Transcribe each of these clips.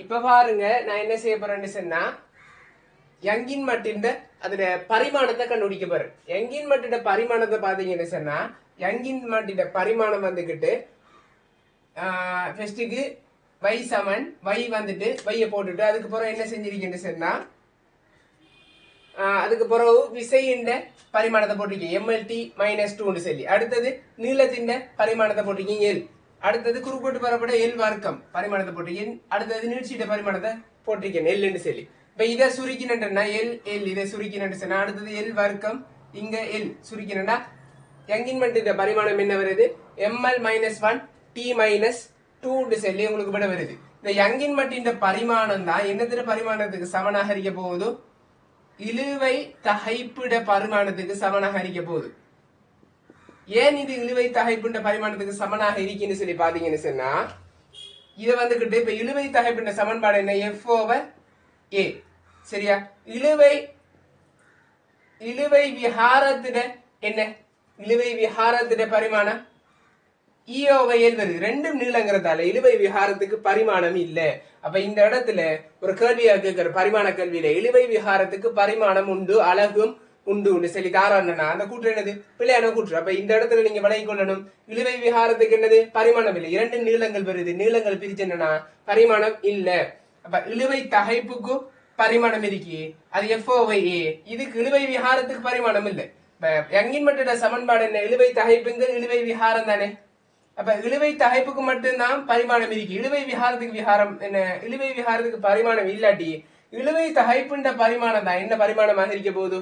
இப்ப பாருங்க நான் என்ன செய்ய போறேன்னு சொன்னா யங்கின் மட்டின் அதுல பரிமாணத்தை கண்டுபிடிக்க போறேன். யங்கின் மட்டிட பரிமாணத்தை பாத்தீங்கன்னு சொன்னா யங்கின் மட்டிட பரிமாணம் வந்துகிட்டு ஃபர்ஸ்ட்டுக்கு y சமன் y வந்துட்டு y போட்டுட்டு அதுக்கு பிறகு என்ன செஞ்சிருக்கேன்னு சொன்னா அதுக்கு பிறகு விசையின் பரிமாணத்தை போட்டிருக்கீங்க MLT -2 சொல்லி. அடுத்தது நீளத்தின் பரிமாணத்தை போட்டிருக்கீங்க L. அடுத்தது குறுக்கோட்டு பரப்பட L வர்க்கம் பரிமாணத்தை போட்டிருக்கீங்க. அடுத்தது நீட்சியிட்ட பரிமாணத்தை போட்டிருக்கேன் L சொல்லி. இப்ப இதை சுருக்கினா L இதை சுருக்கினு சொன்னா அடுத்தது L வர்க்கம் இங்க L சுருக்கினா யங்கின் மட்டின் பரிமாணம் என்ன வருது ML -1 T -2 சொல்லி உங்களுக்கு விட வருது. இந்த யங்கின் மட்டின் பரிமாணம் தான் என்னத்தின பரிமாணத்துக்கு சமனாக இருக்க போகுது இழுவை தகைப்பிட பரிமாணத்துக்கு சமனாக இருக்க போகுது. ஏன் இது இழுவை தகைப்பிட பரிமாணத்துக்கு சமனாக இருக்குன்னு சொல்லி பாத்தீங்கன்னு சொன்னா இதை வந்துகிட்டு இப்ப இழுவை தகைப்பிட சமன்பாடு என்ன F/A சரியா. இழுவை விஹாரத்திட என்ன இழுவை விஹாரத்திட பரிமாணம் E/L வருது. ரெண்டும் நீளங்கிறதால இழுவை விஹாரத்துக்கு பரிமாணம் இல்ல. அப்ப இந்த இடத்துல ஒரு கேள்வியா கேட்கிற பரிமாண கல்வியில இழுவை விஹாரத்துக்கு பரிமாணம் உண்டு அழகும் உண்டு சொல்லி தாரான்னா அந்த கூற்று என்னது பிள்ளையான கூற்று. அப்ப இந்த இடத்துல நீங்க விளங்கி கொள்ளணும் இழுவை விஹாரத்துக்கு என்னது பரிமாணம் இல்லை. இரண்டு நீளங்கள் வருது. நீளங்கள் பிரிச்சு என்னன்னா பரிமாணம் இல்ல. அப்ப இழுவை தகைப்புக்கும் பரிமாணம் இருக்கு அது F/A. இதுக்கு இழுவை விஹாரத்துக்கு பரிமாணம் இல்லை. யங்கின் மட்டிட சமன்பாடு என்ன இழுவை தகைப்புங்கள் இழுவை விஹாரம் தானே. அப்ப இழுவை தகைப்புக்கு மட்டும்தான் பரிமாணம் இருக்கு. இழுவை விஹாரத்துக்கு விஹாரம் என்ன இழுவை விஹாரத்துக்கு பரிமாணம் இல்லாட்டி இழுவை தகைப்புண்ட பரிமாணம் தான் என்ன பரிமாணமாக இருக்க போகுது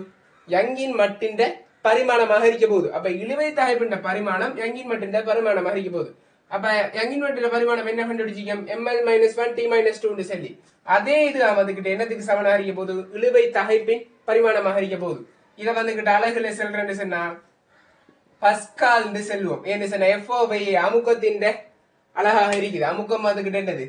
யங்கின் மட்டின் பரிமாணமாக இருக்க போகுது. அப்ப இழுவை தகைப்புண்ட பரிமாணம் யங்கின் மட்டின் பரிமாணமாக இருக்க போகுது. அப்ப யங்கின் மட்டின் பரிமாணம் என்ன கண்டுபிடிச்சிக்க ML -1 T -2 சொல்லி அதே இது வந்துகிட்டு என்னத்துக்கு சமனாக இருக்க போகுது இழுவை தகைப்பின் பரிமாணமாக இருக்க போகுது. இதை வந்துகிட்டு அழகுல செல்றேன்னு சொன்னா பஸ்கால் செல்வோம் ஏன்னு சொன்ன F/A அமுக்கத்தின் அழகாக இருக்குது. அமுக்கம் வந்துகிட்டு என்னது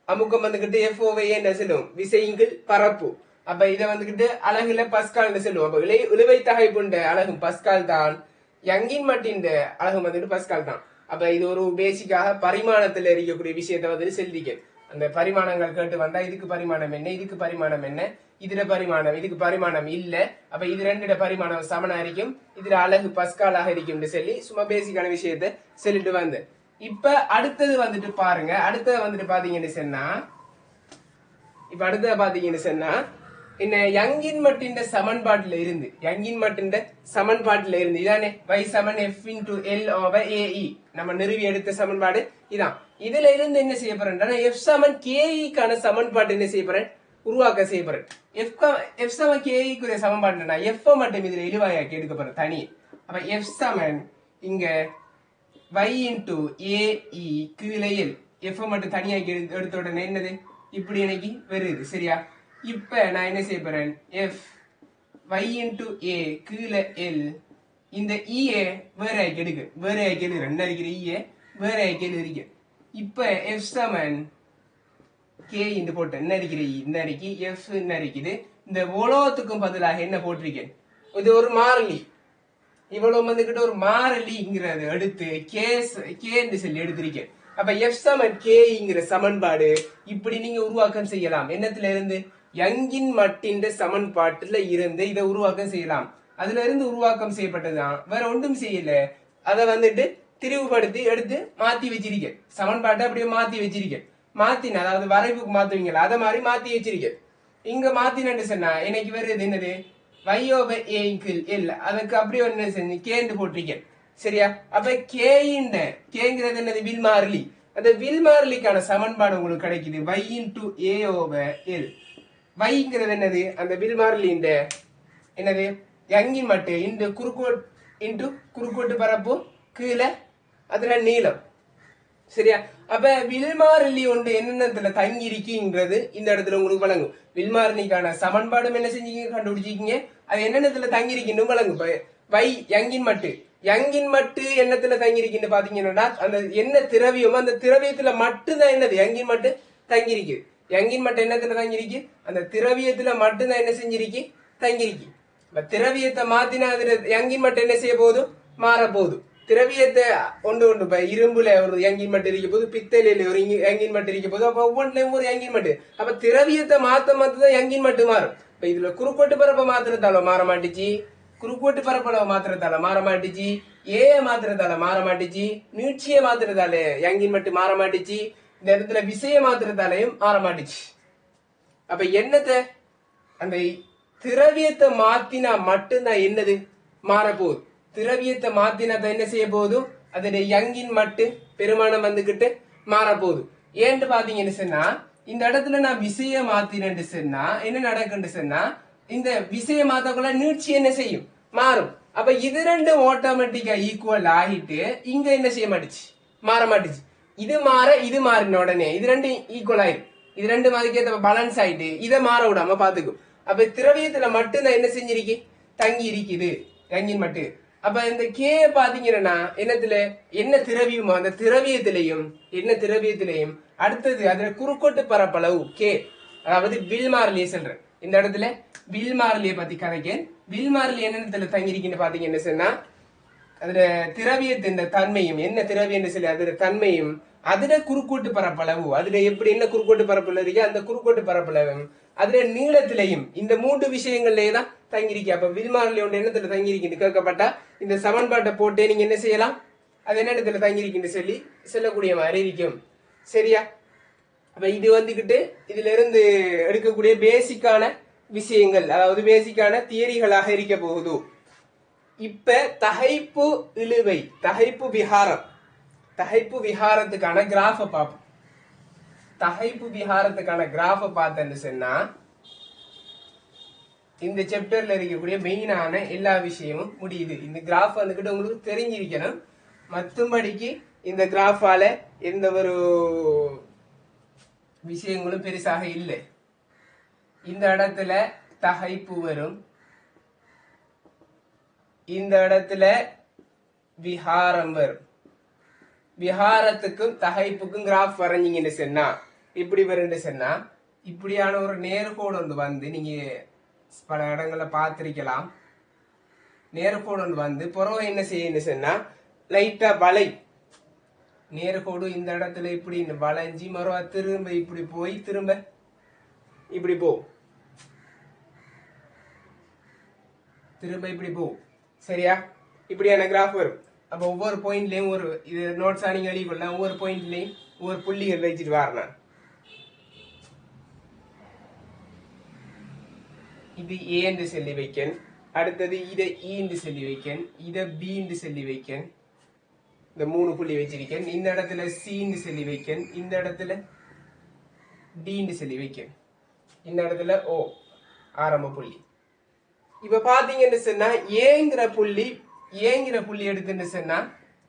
அமுக்கம் வந்துகிட்டு F/A என்ன செல்லும் விசைங்கள் பரப்பு. அப்ப இதை வந்துகிட்டு அழகுல பஸ்கால் செல்வோம். அப்ப இழுவை தகைப்புண்ட அழகும் பஸ்கால் தான் யங்கின் மட்டின் அழகும் வந்துட்டு பஸ்கால் தான். அப்ப இது ஒரு பேசிக்காக பரிமாணத்துல இருக்கக்கூடிய விஷயத்த வந்துட்டு செல்விக்க அந்த பரிமாணங்கள் கேட்டு வந்தா இதுக்கு பரிமாணம் என்ன இதுக்கு பரிமாணம் என்ன இதுல பரிமாணம் இதுக்கு பரிமாணம் இல்ல. அப்ப இது ரெண்டு பரிமாணம் சமனா இருக்கும் இதுல அழகு பஸ்காலாக இருக்கும் சொல்லி சும்மா பேசிக்கான விஷயத்த சொல்லிட்டு வந்தேன். இப்ப அடுத்தது வந்துட்டு பாருங்க. அடுத்தது வந்துட்டு பாத்தீங்கன்னு சொன்னா இப்ப அடுத்தது பாத்தீங்கன்னு சொன்னா என்ன யங்கின் மட்டின் சமன்பாட்டுல இருந்து இதானே y சமன் F/L/AE நம்ம நிறுவி எடுத்த சமன்பாடு இதான். இதுல இருந்து என்ன செய்ய போறேன் F சமன் KE-க்கான சமன்பாடு என்ன செய்ய போறேன் உருவாக்க செய்ய போறேன். F சமன் KE-க்குரிய சமன்பாடுனா F மட்டும் இதுல இழுவாயாக்கி எடுக்க போறேன் தனி. அப்ப F சமன் இங்க y/AE கீழே L F மட்டும் தனியாக்கி எடுத்த உடனே என்னது இப்படி எனக்கு வருது சரியா. இப்ப நான் என்ன செய்ய போறேன் F y/A கீழே L இந்த E வேற எடுக்கு வேற என்ன இருக்கிற E வேற இருக்கு. இப்ப F சமன் K இந்த போட்ட என்ன இருக்கிற இந்த அடிக்கு F என்ன இருக்குது. இந்த உலோகத்துக்கும் பதிலாக என்ன போட்டிருக்கேன் இது ஒரு மாறிலி இவ்வளவு வந்துகிட்ட ஒரு மாறிலிங்கிறது எடுத்து K சொல்லி எடுத்திருக்கேன். அப்ப F சமன் K சமன்பாடு இப்படி நீங்க உருவாக்கம் செய்யலாம். என்னத்துல இருந்து யங்கின் மட்டின் சமன்பாட்டுல இருந்து இதை உருவாக்கம் செய்யலாம். அதுல இருந்து உருவாக்கம் செய்யப்பட்டதுதான் வேற ஒன்றும் செய்யல. அதை வந்துட்டு திரிவுபடுத்தி எடுத்து மாத்தி வச்சிருக்கேன். சமன்பாட்டை அப்படியே மாத்தி வச்சிருக்கேன். மாத்தின அதாவது வரைவுக்கு மாத்துவீங்களா அதை மாதிரி மாத்தி வச்சிருக்கேன். இங்க மாத்தினு சொன்னா எனக்கு வருது என்னது y/A அதுக்கு அப்படியே என்ன செஞ்சு கேண்டு போட்டிருக்கேன் சரியா. அப்ப கேங்கிறது என்னது வில் மாறிலி. அந்த வில் மாறிலிக்கான சமன்பாடு உங்களுக்கு கிடைக்குது y/A/L. வைங்கிறது என்னது அந்த வில் மாறிலி என்னது யங்கின் மட்டு குறுக்கோட்டு பரப்பு கீழே அதுல நீளம் சரியா. அப்ப வில்மாறிலி ஒன்று என்னென்னத்துல தங்கி இருக்குங்கிறது இந்த இடத்துல உங்களுக்கு வழங்கும். வில்மாறிலிக்கான சமன்பாடும் என்ன செஞ்சீங்க கண்டுபிடிச்சிக்கிங்க அது என்னென்னத்துல தங்கி இருக்குன்னு வழங்கும். வை யங்கின் மட்டு எண்ணத்துல தங்கி இருக்குன்னு பாத்தீங்கன்னா அந்த என்ன திரவியமோ அந்த திரவியத்துல மட்டும்தான் என்னது யங்கின் மட்டு தங்கி இருக்கு. யங்கின் மட்டு என்னத்துல தங்கி இருக்கு அந்த திரவியத்துல மட்டும்தான் என்ன செஞ்சிருக்கு தங்கி இருக்கு. திரவியத்தை மாத்தினா அதுல யங்கின் மட்டு என்ன செய்ய போகுது மாற போகுது. திரவியத்தை ஒன்று ஒன்று இப்ப இரும்புல ஒரு இயங்கின் மட்டும் இருக்க போது, பித்தளையில ஒரு இயங்கின் மட்டும் இருக்க போது, அப்ப ஒவ்வொன்றுலயும் ஒரு இயங்கின் மட்டு. அப்ப திரவியத்தை மாத்ததான் இயங்கின் மட்டும் மாறும். இப்ப இதுல குறுக்கோட்டு பரப்ப மாத்திரத்தால மாற மாட்டுச்சு, குறுக்கோட்டு பரப்பளவு மாத்திரத்தால மாற மாட்டுச்சு, ஏ மாத்திரத்தால மாற மாட்டுச்சு, நீட்சிய மாத்திரத்தால இயங்கின் மட்டும் மாற மாட்டுச்சு, இந்த இடத்துல விசைய மாத்திரத்தாலையும் மாற மாட்டுச்சு. அப்ப என்னத்தை அந்த திரவியத்தை மாத்தினா மட்டும்தான் என்னது மாறப்போகுது. திரவியத்தை மாத்தினா என்ன செய்ய போதும் அதோடைய யங்கின் மட்டு பெருமானம் வந்துகிட்டு மாறப்போகுது. ஏன்னு பாத்தீங்கன்னு சொன்னா இந்த இடத்துல நான் விசைய மாத்தினு சொன்னா என்ன நடக்குன்னு சொன்னா இந்த விசைய மாத்தக்குள்ள நீட்சி என்ன செய்யும் மாறும். அப்ப இது ரெண்டும் ஆட்டோமேட்டிக்கா ஈக்குவல் ஆகிட்டு இங்க என்ன செய்ய மாட்டுச்சு மாற மாட்டுச்சு. இது மாற இது மாறின உடனே இது ரெண்டும் ஈக்குவல் ஆயிரும். இது ரெண்டும் அதுக்கேற்ற பேலன்ஸ் ஆயிட்டு இதை மாற விடாம பாத்துக்கும். அப்ப திரவியத்துல மட்டும்தான் என்ன செஞ்சிருக்கு தங்கி இருக்குது யங்கின் மட்டு. அப்ப இந்த கே பாத்தீங்கன்னா என்னத்துல என்ன திரவியமோ அந்த திரவியத்திலையும் என்ன திரவியத்திலையும் அடுத்தது அதுல குறுக்கோட்டு பரப்பளவு கே, அதாவது வில் மாறிலியை சொல்றேன். இந்த இடத்துல வில் மாறிலியை பத்தி கதைக்கேன். வில் மாறிலி என்னத்துல தங்கிருக்குன்னு பாத்தீங்கன்னு சொன்னா அதுல திரவியத்தின் தன்மையும் என்ன திரவியம் சொல்லி அதுல தன்மையும் அதுல குறுக்கோட்டு பரப்பளவு அதுல எப்படி என்ன குறுக்கோட்டு பரப்பளவு இருக்கு அந்த குறுக்கோட்டு பரப்பளவும் அதுல நீளத்திலையும் இந்த மூன்று விஷயங்கள்லயே தான் தங்கிருக்கு. அப்ப வில்மாரில ஒன்று என்னத்துல தங்கிருக்குன்னு கேட்கப்பட்டா இந்த சமன்பாட்டை போட்டே நீங்க என்ன செய்யலாம் அது என்ன இடத்துல தங்கிருக்குன்னு சொல்லி சொல்லக்கூடிய மாதிரி இருக்கும். சரியா? அப்ப இது வந்துகிட்டு இதுல இருந்து எடுக்கக்கூடிய பேசிக்கான விஷயங்கள், அதாவது பேசிக்கான தியரிகளாக இருக்க போகுது. இப்ப தகைப்பு இழுவை தகைப்பு விகாரம் தகைப்பு விகாரத்துக்கான கிராஃப பார்ப்போம். தகைப்பு விகாரத்துக்கான கிராஃப பார்த்தேன்னு சொன்னா இந்த சாப்டர்ல இருக்கக்கூடிய மெயினான எல்லா விஷயமும் முடியுது. இந்த கிராஃப் வந்துகிட்டு உங்களுக்கு தெரிஞ்சிருக்கணும். மற்றபடிக்கு இந்த கிராஃபால எந்த ஒரு விஷயங்களும் பெருசாக இல்லை. இந்த இடத்துல தகைப்பு வரும், இந்த இடத்துல விகாரம் வரும். விகாரத்துக்கும் தகைப்புக்கும் கிராஃப் வரைஞ்சிங்கன்னு சொன்னா இப்படி வருன்னு சொன்னா இப்படியான ஒரு நேர்கோடு ஒன்று வந்து நீங்க பல இடங்கள்ல பார்த்திருக்கலாம். நேர்கோடு ஒன்று வந்து புறவை என்ன செய்யணும்னு சொன்னா லைட்டா வளை நேர்கோடு இந்த இடத்துல இப்படி வளைஞ்சி மறுவா திரும்ப இப்படி போய் திரும்ப இப்படி போ திரும்ப இப்படி போ. சரியா? இப்படியான கிராஃப் வரும். அப்ப ஒவ்வொரு பாயிண்ட்லயும் ஒரு இது நோட்ஸ் நீங்க எழுதிக்கொள்ளலாம். ஒவ்வொரு பாயிண்ட்லயும் ஒவ்வொரு புள்ளிகள் வச்சுட்டு வரணும். இது ஏ என்று சொல்லி வைக்கன், அடுத்தது இதை இ என்று சொல்லி வைக்கன், இதை பி என்று சொல்லி வைக்கன், இந்த 3 புள்ளி வச்சிருக்கேன். இந்த இடத்துல சி என்று சொல்லி வைக்கன், இந்த இடத்துல டி என்று சொல்லி வைக்கன், இந்த இடத்துல ஓ ஆரம்ப புள்ளி. இப்ப பாத்தீங்கன்னு சொன்னா ஏங்கிற புள்ளி எடுத்துன்னு சொன்னா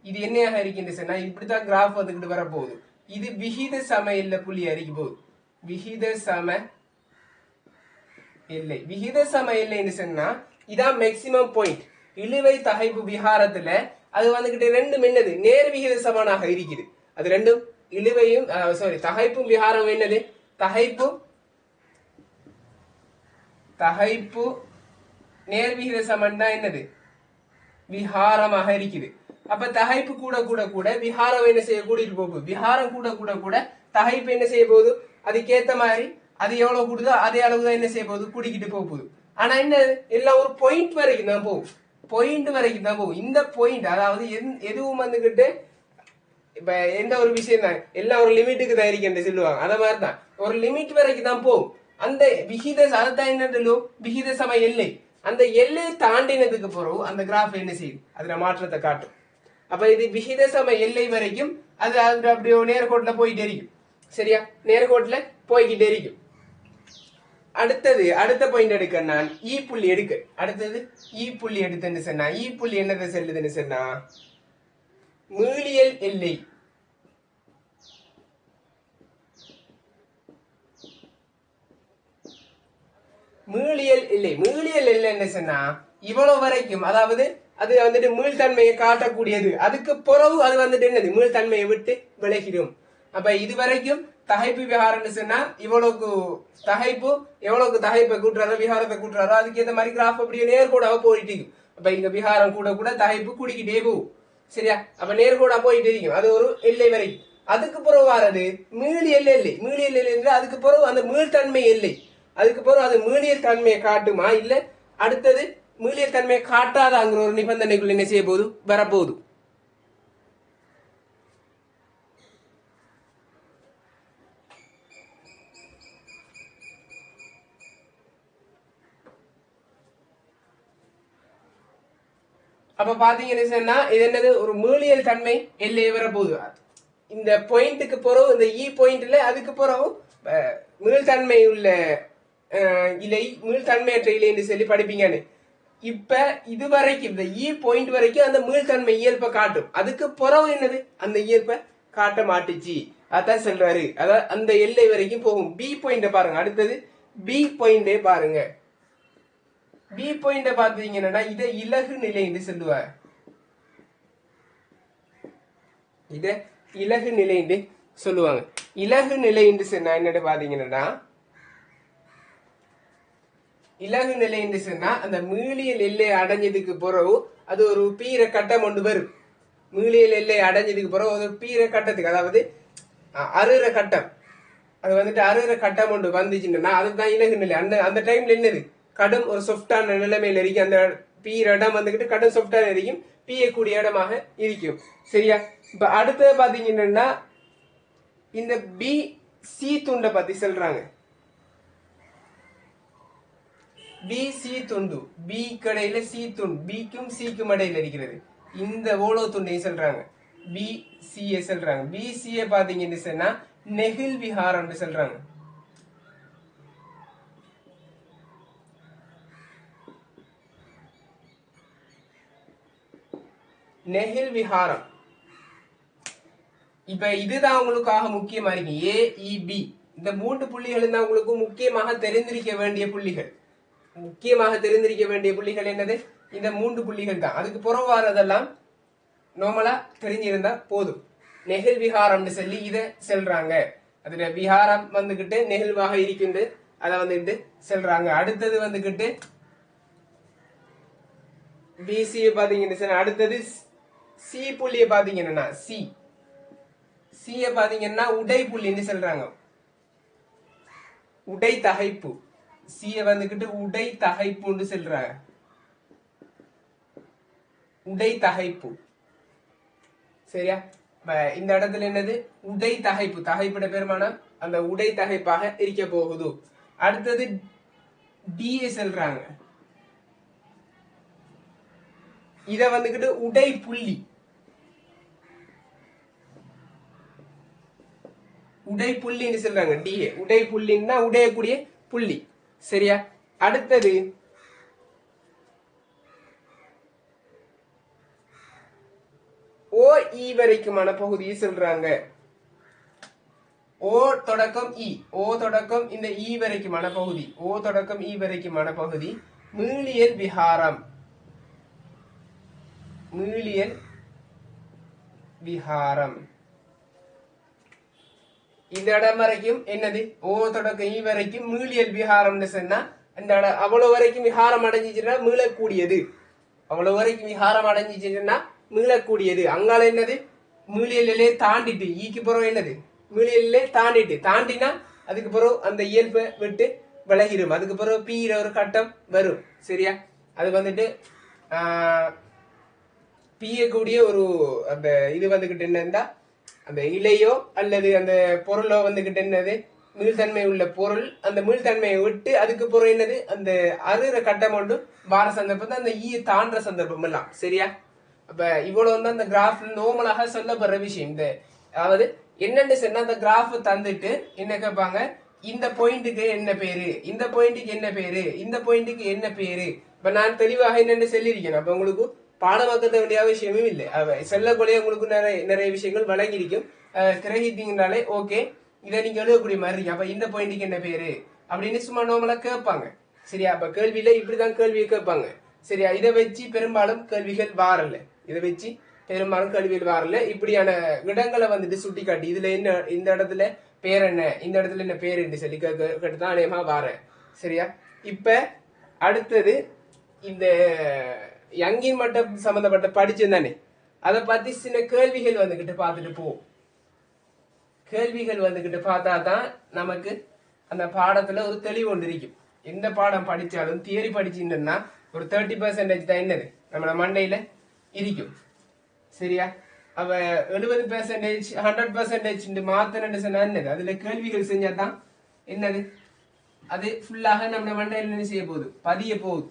இது என்னையாக இருக்குன்னு சொன்னா இப்படித்தான் கிராஃப் வந்துகிட்டு வர போகுது. இது விகித சம எல்லை புள்ளி அறிக்க போகுது. விகித சம எல்லை இல்லைன்னு சொன்னா இதான் மேக்சிமம் பாயிண்ட். இழுவை தகைப்பு விகாரத்துல அது வந்துகிட்டு ரெண்டும் என்னது நேர் விகித சமனாக இருக்குது. அது ரெண்டும் இழுவையும் தகைப்பும் விகாரம் என்னது தகைப்பு நேர்விகித சமன் தான் என்னது விகாரமாக இருக்குது. அப்ப தகைப்பு கூட கூட கூட விகாரம் என்ன செய்ய கூட்டிட்டு போகுது. விகாரம் கூட கூட கூட தகைப்பு என்ன செய்ய போகுது அதுக்கேத்த மாதிரி அது எவ்வளவு கூடுதோ அதே அளவுதான் என்ன செய்ய போகுது கூட்டிக்கிட்டு போகுது. ஆனா என்ன எல்லாம் ஒரு பாயிண்ட் வரைக்கும் தான் போகும். இந்த பாயிண்ட் அதாவது எதுவும் வந்துகிட்டு இப்ப எந்த ஒரு விஷயம் தான் எல்லாம் ஒரு லிமிட்டுக்கு தான் இருக்கு சொல்லுவாங்க. அத மாதிரிதான் ஒரு லிமிட் வரைக்கும் தான் போகும். அந்த அதைத்தான் என்ன விகித சம எல்லை, அந்த எல்லையை தாண்டினதுக்கு பிறகு அந்த கிராஃப் என்ன செய்யுது அதுல மாற்றத்தை காட்டும். அப்ப இது விகித சம எல்லை வரைக்கும் அது அப்படியே நேர்கோட்டுல போயிட்டே இருக்கும். சரியா? நேர்கோட்டுல போய்கிட்டே இருக்கும். அடுத்த பாயிண்ட் எடுக்க நான் ஈ புள்ளி எடுக்க. அடுத்தது ஈ புள்ளி எடுத்துன்னு சொன்னா ஈ புள்ளி என்னதை செல்லுதுன்னு சொன்னா மீளியல் எல்லை. மீளியல் எல்லை என்ன சொன்னா இவ்வளவு வரைக்கும், அதாவது அது வந்துட்டு மீள்தன்மையை காட்டக்கூடியது. அதுக்கு பிறகு அது வந்துட்டு என்னது மீள்தன்மையை விட்டு விலகிடும். அப்ப இது வரைக்கும் தகைப்பு விகாரம் சொன்னா இவ்வளவுக்கு தகைப்பை கூட்டுறாரோ விகாரத்தை கூட்டுறாரோ அதுக்கு ஏற்ற மாதிரி கிராஃப் அப்படியே நேர்கூடாக போயிட்டு. அப்ப இங்க விகாரம் கூட கூட தகைப்பு கூடிக்கிட்டே போகும். சரியா? அப்ப நேர்கோடா போயிட்டு இருக்கும், அது ஒரு எல்லை வரைக்கும். அதுக்கு பிறகு வாரது மீளியல் எல்லை. மீளியல் எல்லை என்றால் அதுக்கு பிறகு அந்த மீள்தன்மை எல்லை. அதுக்கு பிறகு அது மீளியல் தன்மையை காட்டுமா இல்ல அடுத்தது மீளியல் தன்மையை காட்டாதாங்கிற ஒரு நிபந்தனைக்குள்ள என்ன செய்ய போகுது, வரப்போகுது. அப்ப பாத்தீங்கன்னு சொன்னா இது என்னது, ஒரு மீளியல் தன்மை எல்லையை வரப்போகுது. இந்த பாயிண்ட்டுக்கு பிறகு இந்த இ பாயிண்ட்ல அதுக்கு பிறகு மீள்தன்மை உள்ள இலை மீள்தன்மையற்ற இலை என்று சொல்லி படிப்பீங்கன்னு. இப்ப இது வரைக்கும் இந்த இ பாயிண்ட் வரைக்கும் அந்த மீள்தன்மை இயல்பை காட்டும். அதுக்கு பிறகு என்னது, அந்த இயல்பை காட்ட மாட்டுச்சு, அதான் சொல்றாரு. அதான் அந்த எல்லை வரைக்கும் போகும். பி பாயிண்ட பாருங்க. அடுத்தது பி பாயிண்டே பாருங்க. பி பாயிண்ட பாத்தீங்கன்னா இதை இலகு நிலை என்று சொல்லுவார். இத இலகு நிலை என்று சொல்லுவாங்க. இலகு நிலை என்று சொன்னா என்னன்னு பாத்தீங்கன்னா, இலகு நிலை என்று சொன்னா அந்த மீளியல் எல்லை அடைஞ்சதுக்கு பிறகு அது ஒரு பீர கட்டம் கொண்டு வரும். மீளியல் எல்லை அடைஞ்சதுக்கு பிறகு ஒரு பீர கட்டத்துக்கு, அதாவது அறுற கட்டம், அது வந்துட்டு அறுற கட்டம் கொண்டு வந்துச்சுன்னா அதுதான் இலகு நிலை. அந்த அந்த டைம்ல என்னது, கடும் ஒரு சொஃப்டான நிலைமையில இருக்கும். அந்த பீர் இடம் வந்துகிட்டு கடும் சொஃப்டான இருக்கும், பீயக்கூடிய இடமாக இருக்கும். சரியா? இப்ப அடுத்தது பாத்தீங்கன்னா இந்த பி சி துண்டை பத்தி சொல்றாங்க. பி சி துண்டு, பி கடையில சி துண்டு, பிக்கும் சிக்கும் இடையில இருக்கிறது. இந்த ஓலோ துண்டை சொல்றாங்க, பி சி சொல்றாங்க. பி சி பாத்தீங்கன்னு சொன்னா நெகிழ் விஹாரம் சொல்றாங்க. நெகிழ் விஹாரம். இப்ப இதுதான் உங்களுக்காக முக்கியமா இருக்கு. ஏ இ பி இந்த 3 புள்ளிகள் தான் உங்களுக்கு முக்கியமாக தெரிந்திருக்க வேண்டிய புள்ளிகள். முக்கியமாக தெரிந்திருக்க வேண்டிய புள்ளிகள் என்னது, இந்த 3 புள்ளிகள் தான். அதுக்கு புறவாரதெல்லாம் நார்மலா தெரிஞ்சிருந்தா போதும். நெகிழ் விஹாரம்னு சொல்லி இத சொல்றாங்க. அதுல விஹாரம் வந்துகிட்டு நெகிழ்வாக இருக்கின்ற அதை வந்துட்டு சொல்றாங்க. அடுத்தது வந்துகிட்டு பிசி பாத்தீங்கன்னா, அடுத்தது சி புள்ளிய பாத்தீங்கன்னா சி சிய பாத்தீங்கன்னா உடை புள்ளின்னு சொல்றாங்க. உடை தகைப்பு. சிய வந்துகிட்டு உடை தகைப்புன்னு சொல்றாங்க. உடை தகைப்பு. சரியா? இந்த இடத்துல என்னது, உடை தகைப்பு. தகைப்பிட பெருமானம் அந்த உடை தகைப்பாக இருக்க போகுது. அடுத்தது டிஏ சொல்றாங்க. இத வந்துகிட்டு உடை புள்ளி. உடை புள்ளின்னு சொல்றாங்க. டிஏ உடை புள்ளின்னா உடையக்கூடிய புள்ளி. சரியா? அடுத்தது ஓ இ வரைக்குமான பகுதியை சொல்றாங்க. ஓ தொடக்கம் இ, ஓ தொடக்கம் இந்த இ வரைக்குமான பகுதி, ஓ தொடக்கம் இ வரைக்குமான பகுதி மீளியல் விஹாரம். மீளியல் விஹாரம். இந்த இடம் வரைக்கும் என்னது, ஓ தொடக்கம் இ வரைக்கும் மீளியல் விஹாரம்னு சொன்னா இந்த அவ்வளவு வரைக்கும் விஹாரம் அடைஞ்சிச்சுன்னா மீளக்கூடியது. அவ்வளவு வரைக்கும் விஹாரம் அடைஞ்சிச்சுன்னா மீளக்கூடியது. அங்கால என்னது, மீளியல் எல்லையை தாண்டிட்டு ஈக்கு பிறகு என்னது, மீளியல் எல்லையை தாண்டினா அதுக்கு பிறகு அந்த இயல்பை விட்டு விலகிடும். அதுக்கு பிறகு பீர ஒரு கட்டம் வரும். சரியா? அது வந்துட்டு பீயக்கூடிய ஒரு அந்த இது வந்துகிட்டு என்னன்னா, அந்த இலையோ அல்லது அந்த பொருளோ வந்துகிட்டு என்னது, மீள்தன்மை உள்ள பொருள் அந்த மீள்தன்மையை விட்டு அதுக்கு பிறகு என்னது, அந்த அறுற கட்டம் கொண்டு வார சந்தர்ப்பம் அந்த ஈ தாண்டுற சந்தர்ப்பம் எல்லாம். சரியா? அப்ப இவ்வளவு வந்து அந்த கிராஃப்ல நோமலாக சொல்லப்படுற விஷயம். இந்த அதாவது என்னன்னு சொன்னா, அந்த கிராஃப் தந்துட்டு என்ன கேட்பாங்க, இந்த பாயிண்ட்டுக்கு என்ன பேரு, இந்த பாயிண்ட்டுக்கு என்ன பேரு, இந்த பாயிண்ட்டுக்கு என்ன பேரு. இப்ப நான் தெளிவாக என்னென்னு சொல்லியிருக்கேன். அப்ப உங்களுக்கு பாடமாக்க வேண்டிய விஷயமும் இல்லை. சொல்லக்கூடிய உங்களுக்கு நிறைய விஷயங்கள் வழங்கியிருக்கும். கிரகித்தீங்கனாலே ஓகே, இதை நீங்க எழுதக்கூடிய மாதிரி இருக்கு. அப்ப இந்த பாயிண்ட்டுக்கு என்ன பேரு அப்படின்னு சும்மா நோமலா கேட்பாங்க. சரியா? அப்ப கேள்வியில இப்படிதான் கேள்வியை கேட்பாங்க. சரியா? இதை வச்சு பெரும்பாலும் கேள்விகள் வாரல. இதை வச்சு பெரும்பாலும் கேள்விகள் வாரல. இப்படியான இடங்களை வந்துட்டு சுட்டி காட்டி இதுல என்ன, இந்த இடத்துல பேர் என்ன, இந்த இடத்துல என்ன பேருன்னு சொல்லி கேட்டுதான் அநேகமா வாரேன். சரியா? இப்ப அடுத்தது இந்த யங்கின் மட்டம் சம்பந்தப்பட்ட படிச்சேன் தானே, அதை பத்தி சின்ன கேள்விகள் வந்துகிட்டு பார்த்துட்டு போவோம். கேள்விகள் வந்துகிட்டு பார்த்தா தான் நமக்கு அந்த பாடத்துல ஒரு தெளிவு ஒன்று இருக்கும். எந்த பாடம் படிச்சாலும் தியரி படிச்சுன்னா ஒரு 30% தான் என்னது நம்மளோட மண்டையில இருக்கும். சரியா? அவ 70% 100% மாத்தன்னு சொன்னா என்னது, அதுல கேள்விகள் செஞ்சாதான் என்னது அது ஃபுல்லாக நம்ம மண்டையில என்ன செய்ய போகுது, பதிய போகுது.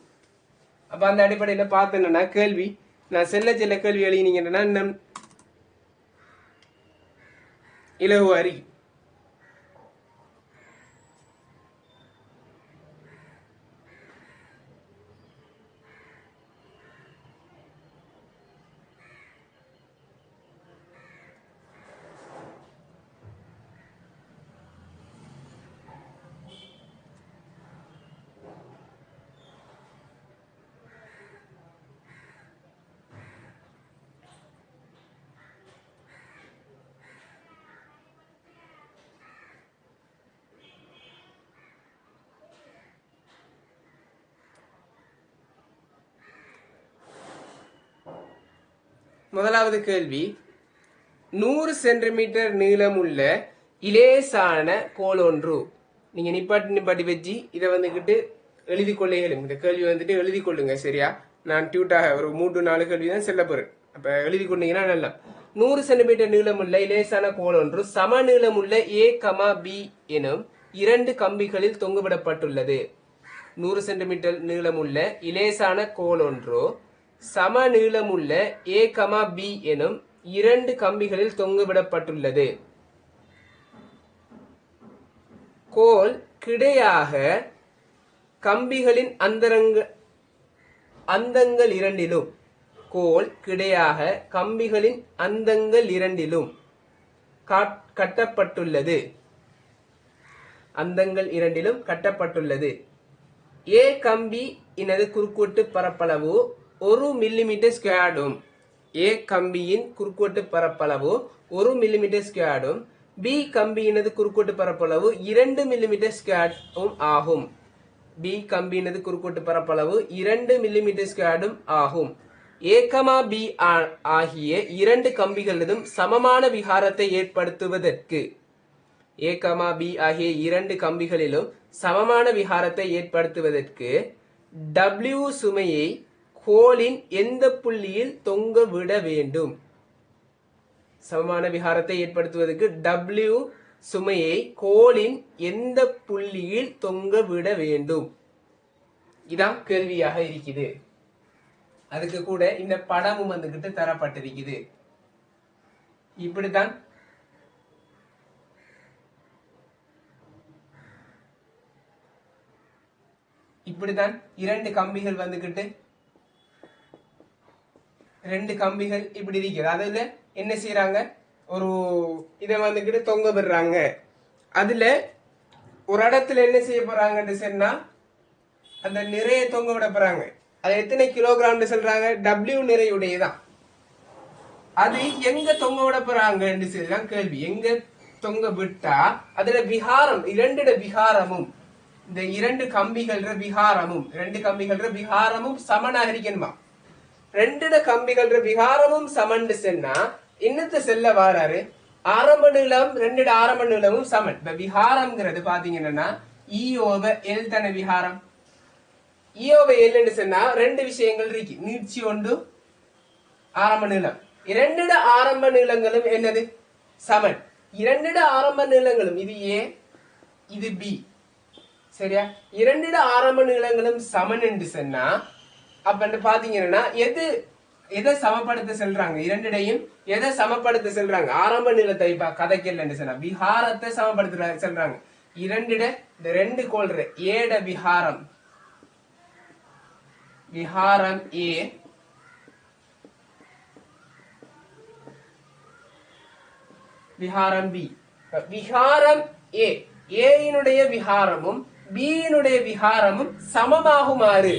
அப்ப அந்த அடிப்படையில பார்த்தேன்னா கேள்வி நான் செல்ல கேள்வி எழுதினீங்கன்னா இன்னும் இலகுவா அறியும். முதலாவது கேள்வி, 100 சென்டிமீட்டர் நீளம் உள்ள இலேசான கோல் ஒன்று. நீங்க நிப்பாட்டி வச்சு இதை வந்துகிட்டு எழுதி கொள்ள இயலும். இந்த கேள்வி வந்துட்டு எழுதி கொள்ளுங்க. சரியா? நான் டியூட்டாக ஒரு 3-4 கேள்வி தான் செல்ல போறேன். அப்ப எழுதி கொண்டீங்கன்னா நல்லா. 100 சென்டிமீட்டர் நீளமுள்ள இலேசான கோல் ஒன்று சம நீளமுள்ள A, B எனும் 2 கம்பிகளில் தொங்குவிடப்பட்டுள்ளது. 100 சென்டிமீட்டர் நீளமுள்ள இலேசான கோல் ஒன்று சம நீளமுள்ள A, B எனும் 2 கம்பிகளில் தொங்குவிடப்பட்டுள்ளது. கோல் கிடையாக கம்பிகளின் அந்தங்கள் இரண்டிலும் கோல் கிடையாக கம்பிகளின் அந்தங்கள் இரண்டிலும் கட்டப்பட்டுள்ளது. அந்தங்கள் இரண்டிலும் கட்டப்பட்டுள்ளது. A கம்பி இனது குறுக்குவெட்டு பரப்பளவு 1 மில்லிமீட்டர் ஸ்கொயர்டும் A கம்பியின் குறுக்குவெட்டு பரப்பளவு 1 மில்லிமீட்டர் ஸ்கொயர்டும் B கம்பியினது குறுக்குவெட்டு பரப்பளவு 2 மில்லிமீட்டர் ஸ்கொயர்டும் ஆகும். B கம்பியினது குறுக்குவெட்டு பரப்பளவு 2 மில்லிமீட்டர் ஸ்கொயர்டும் ஆகும். A, B ஆகிய 2 கம்பிகளிலும் சமமான விகாரத்தை ஏற்படுத்துவதற்கு A, B ஆகிய 2 கம்பிகளிலும் சமமான விகாரத்தை ஏற்படுத்துவதற்கு W சுமையை கோலின் எந்த புள்ளியில் தொங்க விட வேண்டும்? சமமான விகாரத்தை ஏற்படுத்துவதற்கு W சுமையை கோலின் எந்த புள்ளியில் தொங்க விட வேண்டும்? இதான் கேள்வியாக இருக்குது. அதுக்கு கூட இந்த படமும் வந்துகிட்டு தரப்பட்டிருக்குது. இப்படித்தான் இரண்டு கம்பிகள் வந்துகிட்டு 2 கம்பிகள் இப்படி இருக்குது. அதுல என்ன செய்யறாங்க, ஒரு இதை வந்துகிட்டு தொங்க விடுறாங்க. அதுல ஒரு இடத்துல என்ன செய்ய போறாங்கன்னு சொன்னா அந்த நிறைய தொங்க விட போறாங்க. அது எத்தனை கிலோகிராம் சொல்றாங்க? W நிறையுடையதான். அது எங்க தொங்க விட போறாங்கன்னு சொல்லிதான் கேள்வி. எங்க தொங்க விட்டா அதுல விகாரம், 2 விகாரமும் இந்த 2 கம்பிகள் விகாரமும் 2 கம்பிகள் விகாரமும் சமனாக இருக்கணுமா? 2 கம்பிகள் விகாரமும் சமன்னு சொன்னா இன்னத்தை செல்ல வாராரு, ஆரம்ப நீளம் 2 ஆரம்ப நீளமும் சமன். இப்ப விகாரம்ங்கிறது பாத்தீங்கன்னா E/L தானே விகாரம். E/L சொன்னா 2 விஷயங்கள் இருக்கு. நீட்சி ஒன்று, ஆரம்ப நீளம். 2 ஆரம்ப நீளங்களும் என்னது? சமன். 2 ஆரம்ப நீளங்களும் இது A, இது B. சரியா? 2 ஆரம்ப நீளங்களும் சமன் என்று சொன்னா அப்ப பாத்தீங்கன்னா எதை சமப்படுத்த செல்றாங்க? 2டையும் எதை சமப்படுத்த செல்றாங்க? ஆரம்ப நீளத்தை கதைக்கலன்னு சொன்னா விகாரத்தை சமப்படுத்த செல்றாங்க. 2 இந்த 2 கோல் ஏட விகாரம் A, Viharam B. Viharam A யினுடைய விகாரமும் B யினுடைய விகாரமும் சமமாகுமாறு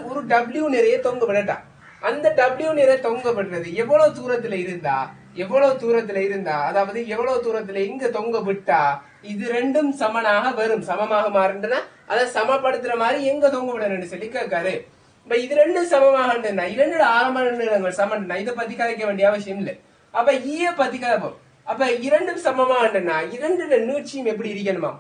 ஒரு W நிறைய தொங்க விடட்டா. அந்த W நிறைய தொங்க விடுறது எவ்வளவு தூரத்துல இருந்தா அதாவது எவ்வளவு தூரத்துல இங்க தொங்க விட்டா இது ரெண்டும் சமனாக வரும். சமமாக மாறுன்றா அதை சமப்படுத்துற மாதிரி எங்க தொங்க விடணும்னு சொல்லி கேட்காரு. இப்ப இது ரெண்டும் சமமாக இரண்டு ஆரம்பமான நீளங்கள் சமன், இதை பத்தி கதைக்க வேண்டிய அவசியம் இல்லை. அப்ப ஈய பத்தி கதைப்போம். அப்ப இரண்டும் சமமாகனா இரண்டு நீட்சியும் எப்படி இருக்கணுமா,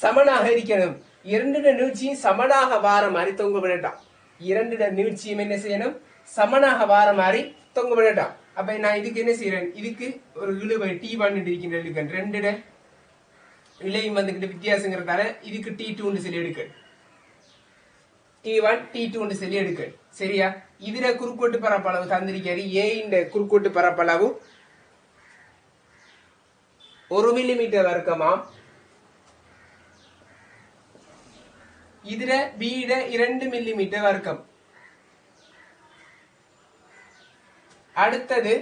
சமனாக இருக்கணும். இரண்டு நீட்சியும் சமனாக வார மாதிரி தொங்க விடட்டாம். இரண்டு நீட்சியும் என்ன செய்யணும், சமனாக வார மாதிரி தொங்க விடட்டாம். அப்ப நான் இதுக்கு என்ன செய்யறேன், இதுக்கு ஒரு இழுவை T1 இருக்கின்ற ரெண்டு இலையும் வந்துகிட்டு வித்தியாசங்கிறதால இதுக்கு T2 சொல்லி எடுக்க, T1 T2 சொல்லி எடுக்க. சரியா, இதுல குறுக்கோட்டு பரப்பளவு தந்திருக்காரு. ஏ இந்த குறுக்கோட்டு பரப்பளவு 1 மில்லிமீட்டர் வர்க்கமாம். இதுல பி 2 மில்லிமீட்டர் வர்க்கம். அடுத்தது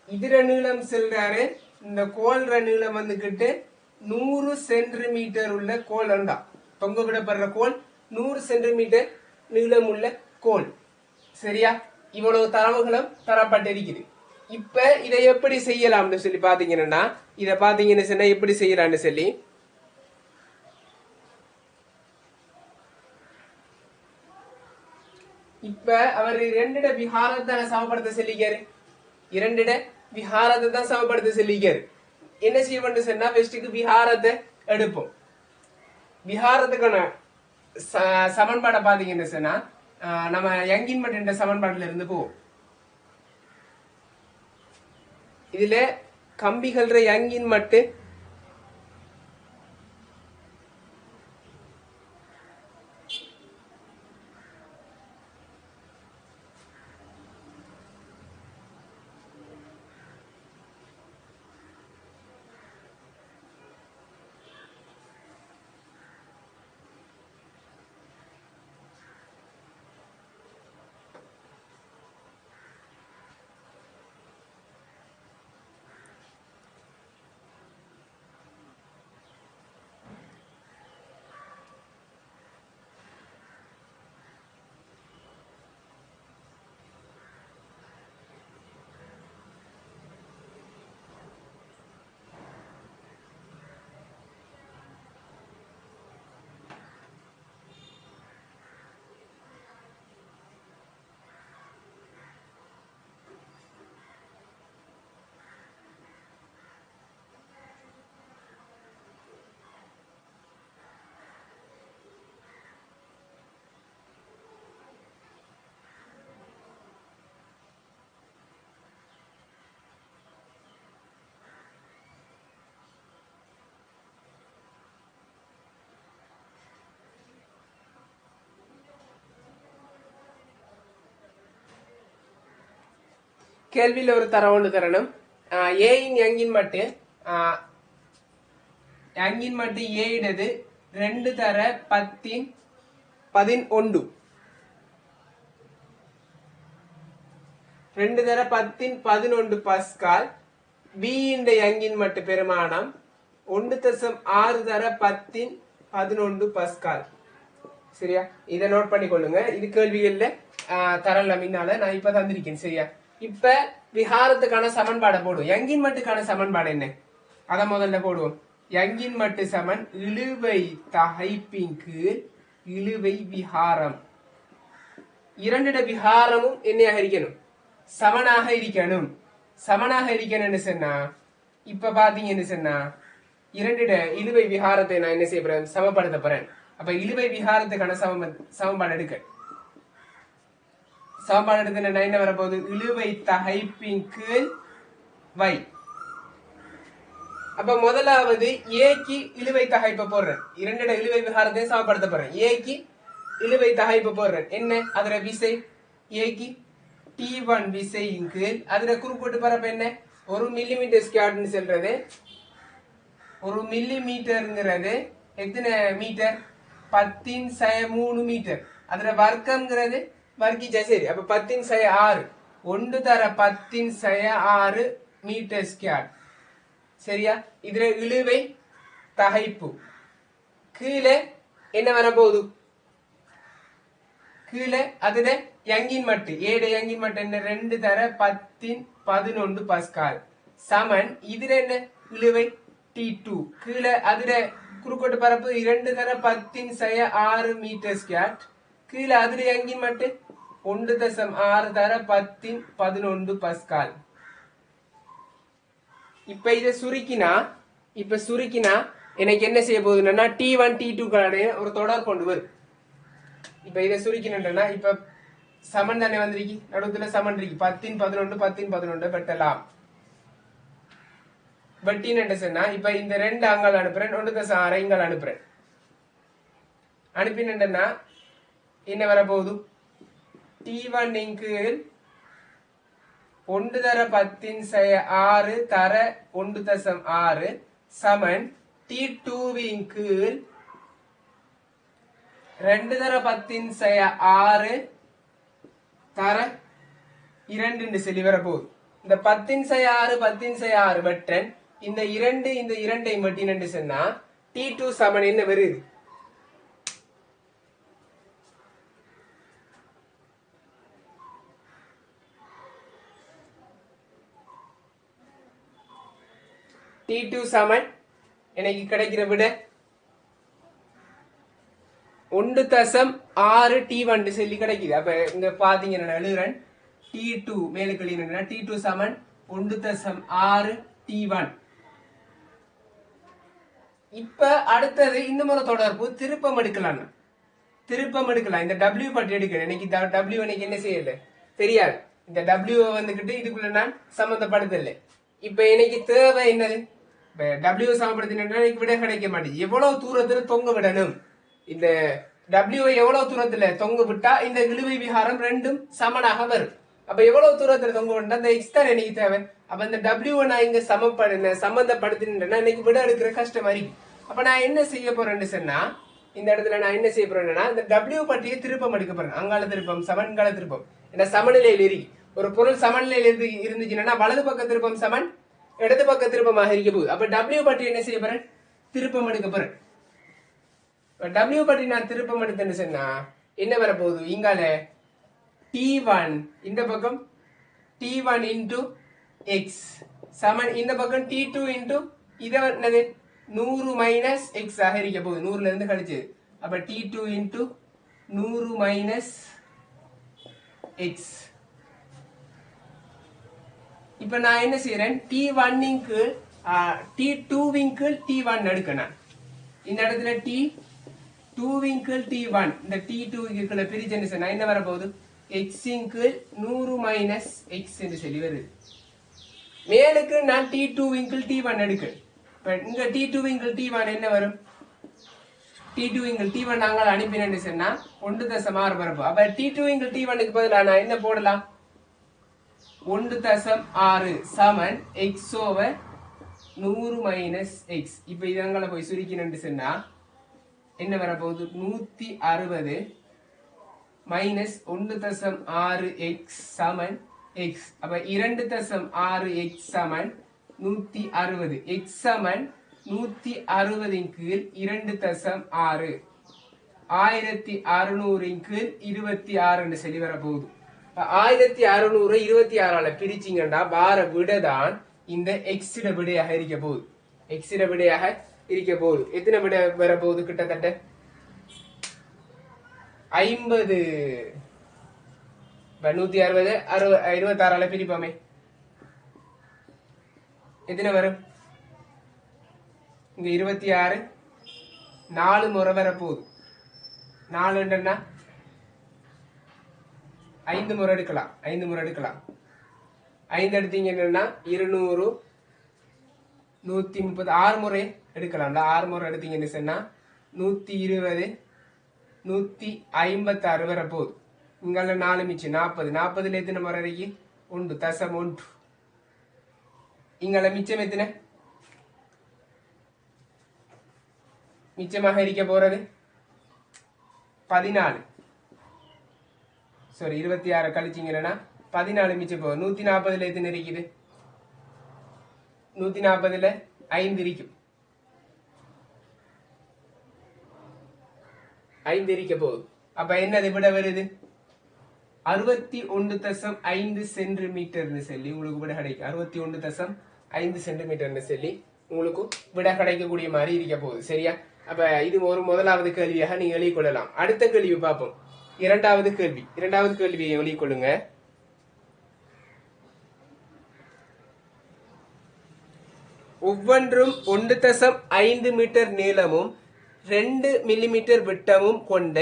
இதுல நீளம் செல்றாரு. இந்த கோல்ற நீளம் வந்துகிட்டு 100 சென்டிமீட்டர் உள்ள கோல் அண்டா தொங்க விடப்படுற கோல் 100 சென்டிமீட்டர் நீளம் உள்ள கோல். சரியா, இவ்வளவு தரவுகளும் தரப்பட்டிருக்குது. இப்ப இதை எப்படி செய்யலாம்னு சொல்லி பாத்தீங்கன்னா, இத பாத்தீங்கன்னு சொன்னா எப்படி செய்யலாம்னு சொல்லி, இப்ப அவர் இரண்டிட விஹாரத்தை சமப்படுத்த சொல்லிக்காரு. இரண்டிட விஹாரத்தை தான் சமப்படுத்த சொல்லிக்காரு. என்ன செய்ய சொன்னா, ஃபர்ஸ்ட்டுக்கு விஹாரத்தை எடுப்போம். விஹாரத்துக்கான சமன்பாடை பாத்தீங்கன்னு சொன்னா, நம்ம யங்கின் மட் என்ற சமன்பாட்டில இருந்து போவோம். இதுல கம்பிகள் யங்கின் மட்டு கேள்வியில் ஒரு தரவு தரணும். ஏயின் யங்கின் மட்டு ஏ இடது 2 தர 10 11 2 தர 10 11 பஸ்கால். பி இந்த யங்கின் மட்டு பெருமானம் 1.6 தர 10 11 பஸ்கால். சரியா, இதை நோட் பண்ணிக்கொள்ளுங்க. இது கேள்விகள்ல தரல மின்னால நான் இப்ப தந்திருக்கேன். சரியா, இப்ப விஹாரத்துக்கான சமன்பாடை போடுவோம். யங்கின் மட்டுக்கான சமன்பாடு என்ன, அத முதல்ல போடுவோம். யங்கின் மட்டு சமன் இழுவை தகைப்பின் கீழ் இழுவை விஹாரம். இரண்டிட விஹாரமும் என்னையாக இருக்கணும், சமனாக இருக்கணும். சமனாக இருக்கணும்னு சொன்னா, இப்ப பாத்தீங்கன்னு சொன்னா இரண்டிட இழுவை விஹாரத்தை நான் என்ன செய்ய போறேன், சமப்படுத்த போறேன். அப்ப இழுவை விஹாரத்துக்கான சமன்பாடு எடுக்க, சமன்பாடு எடுத்து என்ன வரப்போகுது, இழுவை தகைப்பின் கீழ் வை. அப்ப முதலாவது ஏக்கு இழுவை தகைப்ப போடுறேன். இரண்டிட இழுவை விஹாரத்தை சமப்படுத்த போறேன். ஏக்கு இழுவை தகைப்ப போடுறேன். என்ன அதுல விசை, ஏக்கு T1 விசையின் கீழ் அதுல குறுக்கோட்டு பரப்பு என்ன, 1 மில்லிமீட்டர் ஸ்கொயர்னு சொல்றது. 1 மில்லிமீட்டர்ங்கிறது எத்தனை மீட்டர், 10⁻³ மீட்டர். அதுல வர்க்கம்ங்கிறது வர்க்கிச்சா. சரி, அப்ப 10⁻6 1 தர 10⁻6 மீட்டர் ஸ்கொயர். சரியா, இதுல இழுவை தகைப்பு கீழே என்ன வரப்போகுது, கீழே அதுல யங்கின் மட்டு ஏட யங்கின் மட்டு என்ன 2 தர 10 பாஸ்கால் சமன் இதுல என்ன இழுவை T2 கீழே அதுல குறுக்கோட்டு பரப்பு 2 தர 10 மீட்டர் ஸ்கொயர் கீழே அதுல யங்கின் மட்டு 1.6 தர 10 பாஸ்கால். இப்ப இத சுருக்கினா எனக்கு என்ன செய்ய போகுதுன்னா T1 T2 ஒரு தொடர் கொண்டு வரும். இப்ப இதை சுருக்கினா இப்ப சமன் தானே வந்திருக்கு நடுவுல சமன் இருக்கு 10 வெட்டலாம் வெட்டின்னு சொன்னா இப்ப இந்த 2 அங்கால் அனுப்புறேன் 1.6 இங்கால் அனுப்புறேன் அனுப்பினா என்ன வர போகுது T1 இன்கீழ் 1 தர 10 தர 1.6 சமன் T2 இன்கீழ் 2 தர 10 தர 2 சொல்லி வர போகுது. இந்த 10 வெட்டன் இந்த 2 வெட்டினு சொன்னா T2 சமன் என்ன வருது T2 சமன் எனக்கு கிடைக்கிற விட 1.6 T1 சொல்லி கிடைக்குது. அப்ப இங்க பாத்தீங்கன்னா எழுதுறேன் T2 மேலுக்கு எழுதினா T2 சமன் 1.6 T1. இப்ப அடுத்தது இந்த முறை தொடர்பு திருப்பம் எடுக்கலாம் இந்த W பட்டி எடுக்கிறேன். எனக்கு W எனக்கு என்ன செய்யல தெரியாது. இந்த W வந்துகிட்டு இதுக்குள்ள நான் சம்பந்தப்படுத்தல. இப்ப எனக்கு தேவை என்னது W சமப்படுத்தினா எனக்கு விட கிடைக்க மாட்டேங்குது. எவ்வளவு தூரத்துல தொங்க விடணும் இந்த W எவ்வளவு தூரத்துல தொங்க விட்டா இந்த இழுவை விகாரம் ரெண்டும் சமனாக வரும். அப்ப எவ்வளவு தூரத்துல தொங்க விட்டா இந்த எக்ஸ் தான் எனக்கு தேவை. அப்ப இந்த W நான் இங்க சம்பந்தப்படுத்தினா இன்னைக்கு விட எடுக்கிற கஷ்டமா இருக்கு. அப்ப நான் என்ன செய்ய போறேன்னு சொன்னா இந்த இடத்துல நான் என்ன செய்ய போறேன்னா இந்த W பட்டியை திருப்பம் எடுக்க போறேன். அங்கால திருப்பம் சமன்கால திருப்பம் என்ன சமநிலையில் இருக்கு. ஒரு பொருள் சமநிலையில் இருந்துச்சுன்னா வலது பக்க திருப்பம் சமன் இடது பக்க திருப்பமாக இருக்க போகுது. அப்ப W பட்டி என்ன செய்ய போறேன் திருப்பம் எடுக்க போறேன். W பட்டி நான் திருப்பம் எடுத்தேன்னு சொன்னா என்ன வர போகுது இங்கால T1 இந்த பக்கம் T1 இன்டு எக்ஸ் சமன் இந்த பக்கம் T2 இன்டு இதை என்னது 100 மைனஸ் எக்ஸ் ஆக இருக்க போகுது. 100ல இருந்து கழிச்சது. அப்ப T2 இன்டு 100 மைனஸ் எக்ஸ். இப்ப நான் என்ன செய்யறேன் T1 கீழ் T2 கீழ் T1 எடுக்கணும். இந்த இடத்துல T2 கீழ் T1 இந்த T2 கீழ பிரிச்சு என்ன வர போகுது x கீழ் 100 மைனஸ் எக்ஸ் என்று சொல்லி வருது. மேலுக்கு நான் T2 கீழ் T1 எடுக்கிறேன். இங்க T2 கீழ் T1 என்ன வரும் T2 கீழ் T1 நாங்கள் அனுப்பினேன்னு சொன்னா 1.6 வரப்போ. அப்ப T2 கீழ் T1க்கு பதிலாக நான் என்ன போடலாம் 1.6 சமன் x ஓவர் 100 மைனஸ் எக்ஸ். இப்ப இதங்களை போய் சுருக்கினு சொன்னா என்ன வரப்போகுது 160 மைனஸ் 1.6 எக்ஸ் சமன் எக்ஸ். அப்ப 2.6 எக்ஸ் சமன் 160 எக்ஸ் சமன் 160 கீழ் 2.6 1600 கீழ் 26 சொல்லி வர போகுது. 1600 26 பிரிச்சிங்கன்னா வார விடதான் இந்த எக்ஸ் விடையாக இருக்க போகுது. எக்ஸ் விடையாக இருக்க போகுது. எத்தனை விட வர போகுது கிட்டத்தட்ட 50. 160 26 பிரிப்போமே எத்தனை வரும் இங்க 26 4 முறை வர போகுது. 4 என்ன 5 முறை எடுக்கலாம். 5 எடுத்தீங்கன்னா 200 130 6 முறை எடுக்கலாம். 6 முறை எடுத்தீங்கன்னு சொன்னா 120 156 வர போகுது. இங்கால 4 மிச்சம் 40. 40ல எத்தனை முறை இருக்கு 1.1. இங்கால மிச்சம் எத்தனை மிச்சமாக இருக்க போறது 14. சாரி 26 கழிச்சிங்கன்னா 14 மிச்சம் போகும். 140ல எத்தனை இருக்குது 140ல 5 இருக்கும். 5 இருக்க போகுது. அப்ப என்னது விட வருது 61.5 சென்டிமீட்டர்னு சொல்லி உங்களுக்கு விட கிடைக்கும். 61.5 சென்டிமீட்டர்னு சொல்லி உங்களுக்கு விட கிடைக்கக்கூடிய மாதிரி இருக்க போகுது. சரியா? அப்ப இது ஒரு முதலாவது கேள்வியாக நீங்க எழுதிக் கொள்ளலாம். அடுத்த கேள்வி பார்ப்போம். இரண்டாவது கேள்வியை எழுதிக் கொள்ளுங்க. ஒவ்வொன்றும் 1.5 மீட்டர் நீளமும் 2 மில்லிமீட்டர் விட்டமும் கொண்ட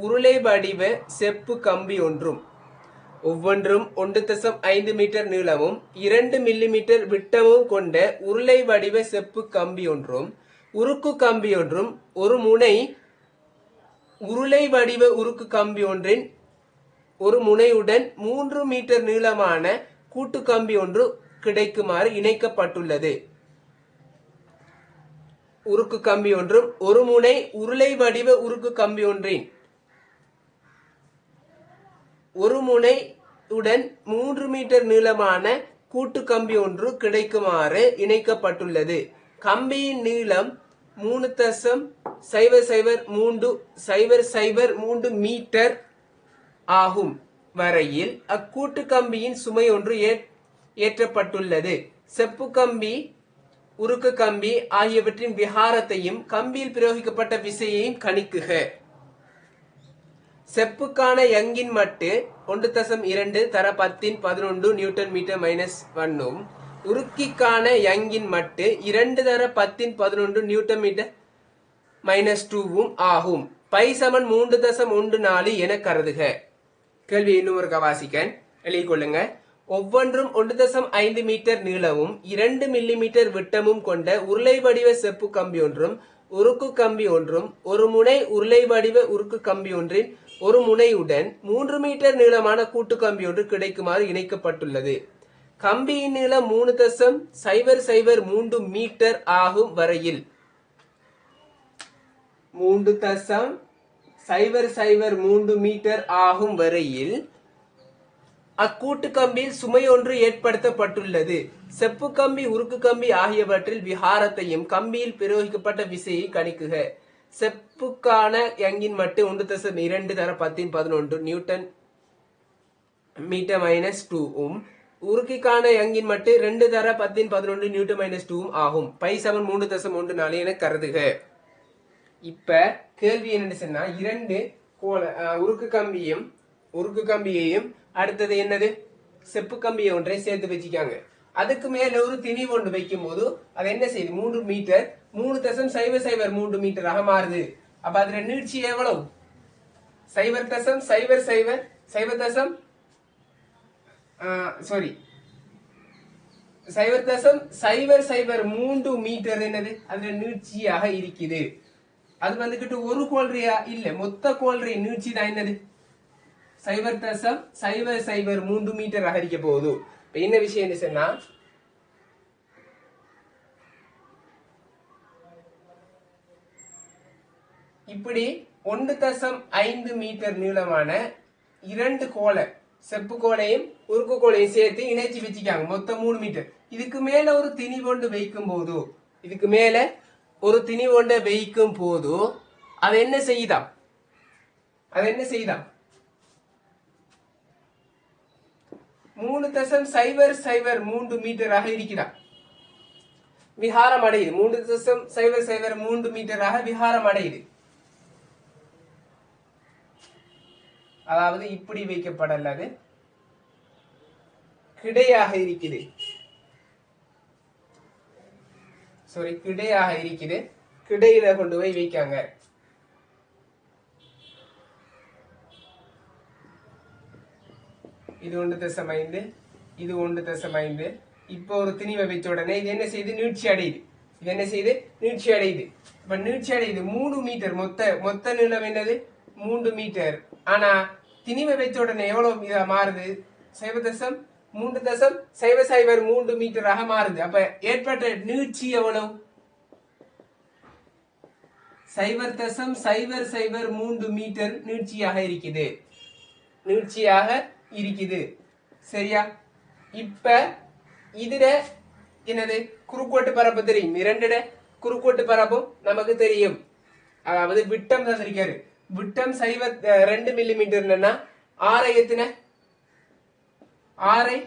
உருளை வடிவ செப்பு கம்பி ஒன்றும் ஒவ்வொன்றும் 1.5 மீட்டர் நீளமும் 2 மில்லிமீட்டர் விட்டமும் கொண்ட உருளை வடிவ செப்பு கம்பி ஒன்றும் உருக்கு கம்பி ஒன்றும் ஒரு முனை உருளை வடிவ உருக்கு கம்பி ஒன்றின் ஒரு முனையுடன் 3 மீட்டர் நீளமான கூட்டு கம்பி ஒன்று கிடைக்குமாறு இணைக்கப்பட்டுள்ளது. உருக்கு கம்பி ஒன்றும் ஒரு முனை உருளை வடிவ உருக்கு கம்பி ஒன்றின் ஒரு முனையுடன் 3 மீட்டர் நீளமான கூட்டு கம்பி ஒன்று கிடைக்குமாறு இணைக்கப்பட்டுள்ளது. கம்பியின் நீளம் 3.003 மீட்டர் ஆகும் வரையில் அக்கூட்டு கம்பியின் சுமை ஒன்று ஏற்றப்பட்டுள்ளது. செப்பு கம்பி உருக்கு கம்பி ஆகியவற்றின் விகாரத்தையும் கம்பியில் பிரயோகிக்கப்பட்ட விசையையும் கணிக்குக. செப்புக்கான யங்கின் மட்டு 1.2 தர 10 நியூட்டன் மீட்டர் -1 உருக்கிக்கான யங்கின் மட்டு 2 தர 10 நியூட்டன் மீட்டர் -2 ஆகும். பை சமன் 3.14 என கருதுக. கேள்வி இன்னும் ஒரு வாசிக்கன் எழுதிக் கொள்ளுங்க. ஒவ்வொன்றும் 1.5 மீட்டர் நீளமும் 2 மில்லிமீட்டர் விட்டமும் கொண்ட உருளை வடிவ செப்பு கம்பி ஒன்றும் உருக்கு கம்பி ஒன்றும் ஒரு முனை உருளை வடிவ உருக்கு கம்பி ஒன்றின் ஒரு முனையுடன் 3 மீட்டர் நீளமான கூட்டு கம்பி ஒன்று கிடைக்குமாறு இணைக்கப்பட்டுள்ளது. கம்பியின் நீளம் 3.003 மீட்டர் ஆகும் வரையில் 3.003 மீட்டர் ஆகும் வரையில் அக்கூட்டு கம்பியில் சுமை ஒன்று ஏற்படுத்தப்பட்டுள்ளது. செப்பு கம்பி உருக்கு கம்பி ஆகியவற்றில் விகாரத்தையும் கம்பியில் பிரயோகிக்கப்பட்ட விசையை கணிக்குக. செப்புக்கான யங்கின் மட்டு 1.2 தர 10 நியூட்டன் மீட்டர் -2 உருக்கிக்கான யங்கின் மட்டு 2 தர 10 நியூட்டன் -2 ஆகும். பை சமன் 3.14 என கருதுக. இப்ப கேள்வி என்ன சொன்னா, 2 உருக்கு கம்பியையும் அடுத்தது என்னது செப்பு கம்பியை ஒன்றை சேர்த்து வச்சுக்காங்க. அதுக்கு மேல ஒரு திணிவு ஒன்று வைக்கும் போது அது என்ன செய்யுது, 3 மீட்டர் 3.003 மீட்டராக மாறுது. அப்ப அதுல நீட்சி எவ்வளவு? 0.003 மீட்டர் என்னது அதுல நீட்சியாக இருக்குது. அது வந்துகிட்டு ஒரு கோல்றியா இல்ல, மொத்த கோல்றி நீட்சி தான் என்னது 0.003 மீட்டர் அகரிக்க போகுது. இப்ப என்ன விஷயம் சொன்னா, இப்படி 1.5 மீட்டர் நீளமான 2 கோலை செப்பு கோலையும் உருக்கு கோலையும் சேர்த்து இணைச்சி வச்சுக்காங்க. மொத்தம் 3 மீட்டர். இதுக்கு மேல ஒரு திணிவொண்டு வைக்கும் போது அது என்ன செய்யுதாம் 3.003 மீட்டராக இருக்கிறார். விகாரம் அடையுது. 3.003 மீட்டராக விகாரம் அடையுது. அதாவது இப்படி வைக்கப்படலாது, கிடையாக இருக்குது. கிடையில கொண்டு போய் வைக்காங்க. இது 1.5, இது 1.5. இப்போ ஒரு திணிவை வச்ச உடனே இது என்ன செய்யுது, நீட்சி அடையுது. இப்ப நீட்சி அடையுது 3 மீட்டர். மொத்த நீளம் என்னது 3 மீட்டர். ஆனா திணிவை வச்ச உடனே எவ்வளவு மாறுது, 3.003 மீட்டராக மாறுது. அப்ப ஏற்பட்ட நீட்சி எவ்வளவு, 0.003 மீட்டர் நீட்சியாக இருக்குது. சரியா? இப்ப இதுல என்னது குறுக்கோட்டு பரப்பு தெரியும். 2 குறுக்கோட்டு பரப்பும் நமக்கு தெரியும். அதாவது விட்டம் தந்திருக்காரு. விட்டம் 2 மில்லிமீட்டர், ஆரை எத்தனை ஆரை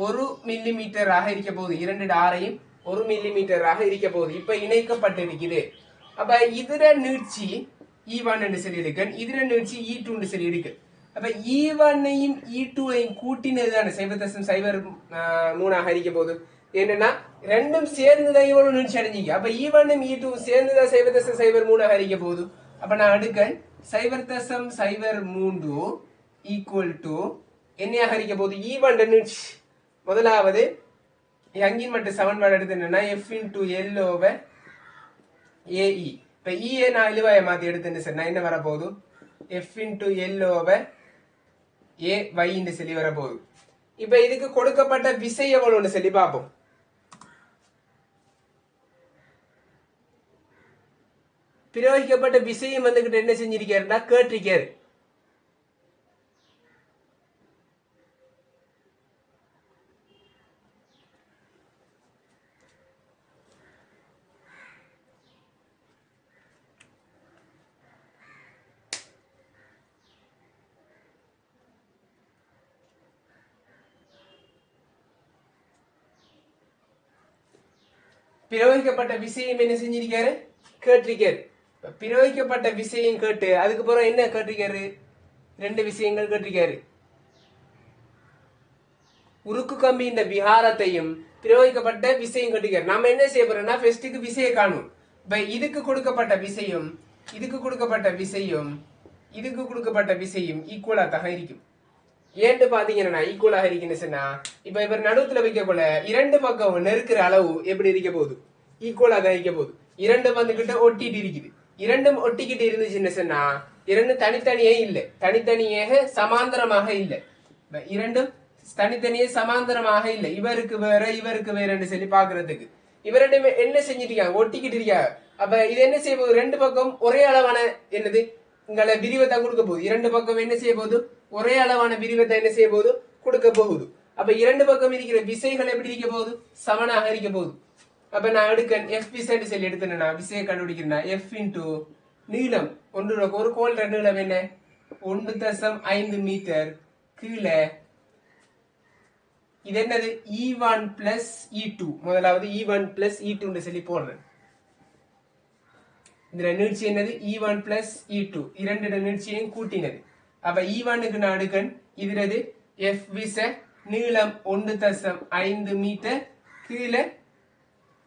1 மில்லிமீட்டராக இருக்க போகுது. இரண்டு ஆரையும் 1 மில்லிமீட்டராக இருக்க போகுது. இப்ப இணைக்கப்பட்டிருக்குது. அப்ப இதுல நீட்சி E1 என்று சொல்லி இருக்கு, இதுல நீட்சி E2 என்று சொல்லி இருக்கு. அப்ப E1ஐயும் E2ஐயும் கூட்டினதுதான 0.03 இருக்க போகுது. என்னன்னா ரெண்டும் சேர்ந்துதான் இவ்வளவு நீட்சி அடைஞ்சிக்க. அப்ப E1ம் E2 சேர்ந்துதான் 0.03 இருக்க போகுது. அப்ப நான் அடுக்கன் 0.03 ஈக்குவல் டு என்னையாக இருக்க போகுது E1 நீட்சி. முதலாவது அங்கின் மட்டும் சமன்பாடு எடுத்து என்னன்னா F into L over AE. இப்ப EA நான் இழுவாய மாத்தி எடுத்துன்னு சொன்னா என்ன வரப்போகுது F into L over AY என்று சொல்லி வரப்போகுது. இப்ப இதுக்கு கொடுக்கப்பட்ட விசை எவ்வளவுன்னு சொல்லி பார்ப்போம். பிரயோகிக்கப்பட்ட விசையும் வந்துகிட்டு என்ன செஞ்சிருக்காருன்னா கேட்டிருக்காரு. பிரயோகிக்கப்பட்ட விசையும் என்ன செஞ்சிருக்காரு கேட்டிருக்காரு. பிரயோகிக்கப்பட்ட விசையும் கேட்டு அதுக்கு பிறகு என்ன கேட்டிருக்காரு, ரெண்டு விஷயங்கள் கேட்டிருக்காரு. உருக்கு கம்பி இந்த விஹாரத்தையும் பிரயோகிக்கப்பட்ட விசையும் கேட்டிருக்காரு. நாம என்ன செய்ய போறோம்னா ஃபர்ஸ்ட்டுக்கு விசையை காணும். இப்ப இதுக்கு கொடுக்கப்பட்ட விசையும் இதுக்கு கொடுக்கப்பட்ட விசையும் இதுக்கு கொடுக்கப்பட்ட விசையும் ஈக்குவலா தான் இருக்கும். ஏன்னு பாத்தீங்கன்னா ஈக்குவலாக இருக்குன்னு இப்ப இவர் நடுவுல வைக்க போல இரண்டு பக்கம் நெருக்கிற அளவு எப்படி இருக்க போகுது ஈக்குவலா தான் இருக்க போகுது. இரண்டு வந்துகிட்ட ஒட்டிட்டு இருக்குது. இரண்டும் ஒட்டிக்கிட்டு இருந்துச்சுன்னு சொன்னா இரண்டும் தனித்தனியே இல்லை, தனித்தனியாக சமாந்தரமாக இல்லை. இரண்டும் தனித்தனியே சமாந்தரமாக இல்லை. இவருக்கு வேற இவருக்கு வேறன்னு சொல்லி பாக்குறதுக்கு இவர் ரெண்டுமே என்ன செஞ்சிட்டு இருக்காங்க ஒட்டிக்கிட்டு இருக்காங்க. அப்ப இது என்ன செய்ய போகுது, ரெண்டு பக்கம் ஒரே அளவான என்னது உங்களை விரிவத்தை கொடுக்க போகுது. இரண்டு பக்கம் என்ன செய்ய போகுது ஒரே அளவான விரிவத்தை என்ன செய்ய போகுது கொடுக்க போகுது. அப்ப இரண்டு பக்கம் இருக்கிற விசைகள் எப்படி இருக்க போகுது சமனாக இருக்க போகுது. அப்ப நான் எடுக்க எஃப் விசைன்னு சொல்லி எடுத்தேன்னா விசையை கண்டுபிடிக்கிறேன்னா எஃப் இன்டு நீளம் ஒரு கோல் நீளம் என்ன 1.5 மீட்டர் கீழே இது என்னது E1 பிளஸ் E2. முதலாவது E1 பிளஸ் E2 சொல்லி போடுறேன். இதுல நீட்சி என்னது E1 பிளஸ் E2 இரண்டு நீட்சியையும் கூட்டினது. அப்ப E1க்கு நான் எடுக்கன் இதுறது F விசை நீளம் 1.5 மீட்டர் கீழே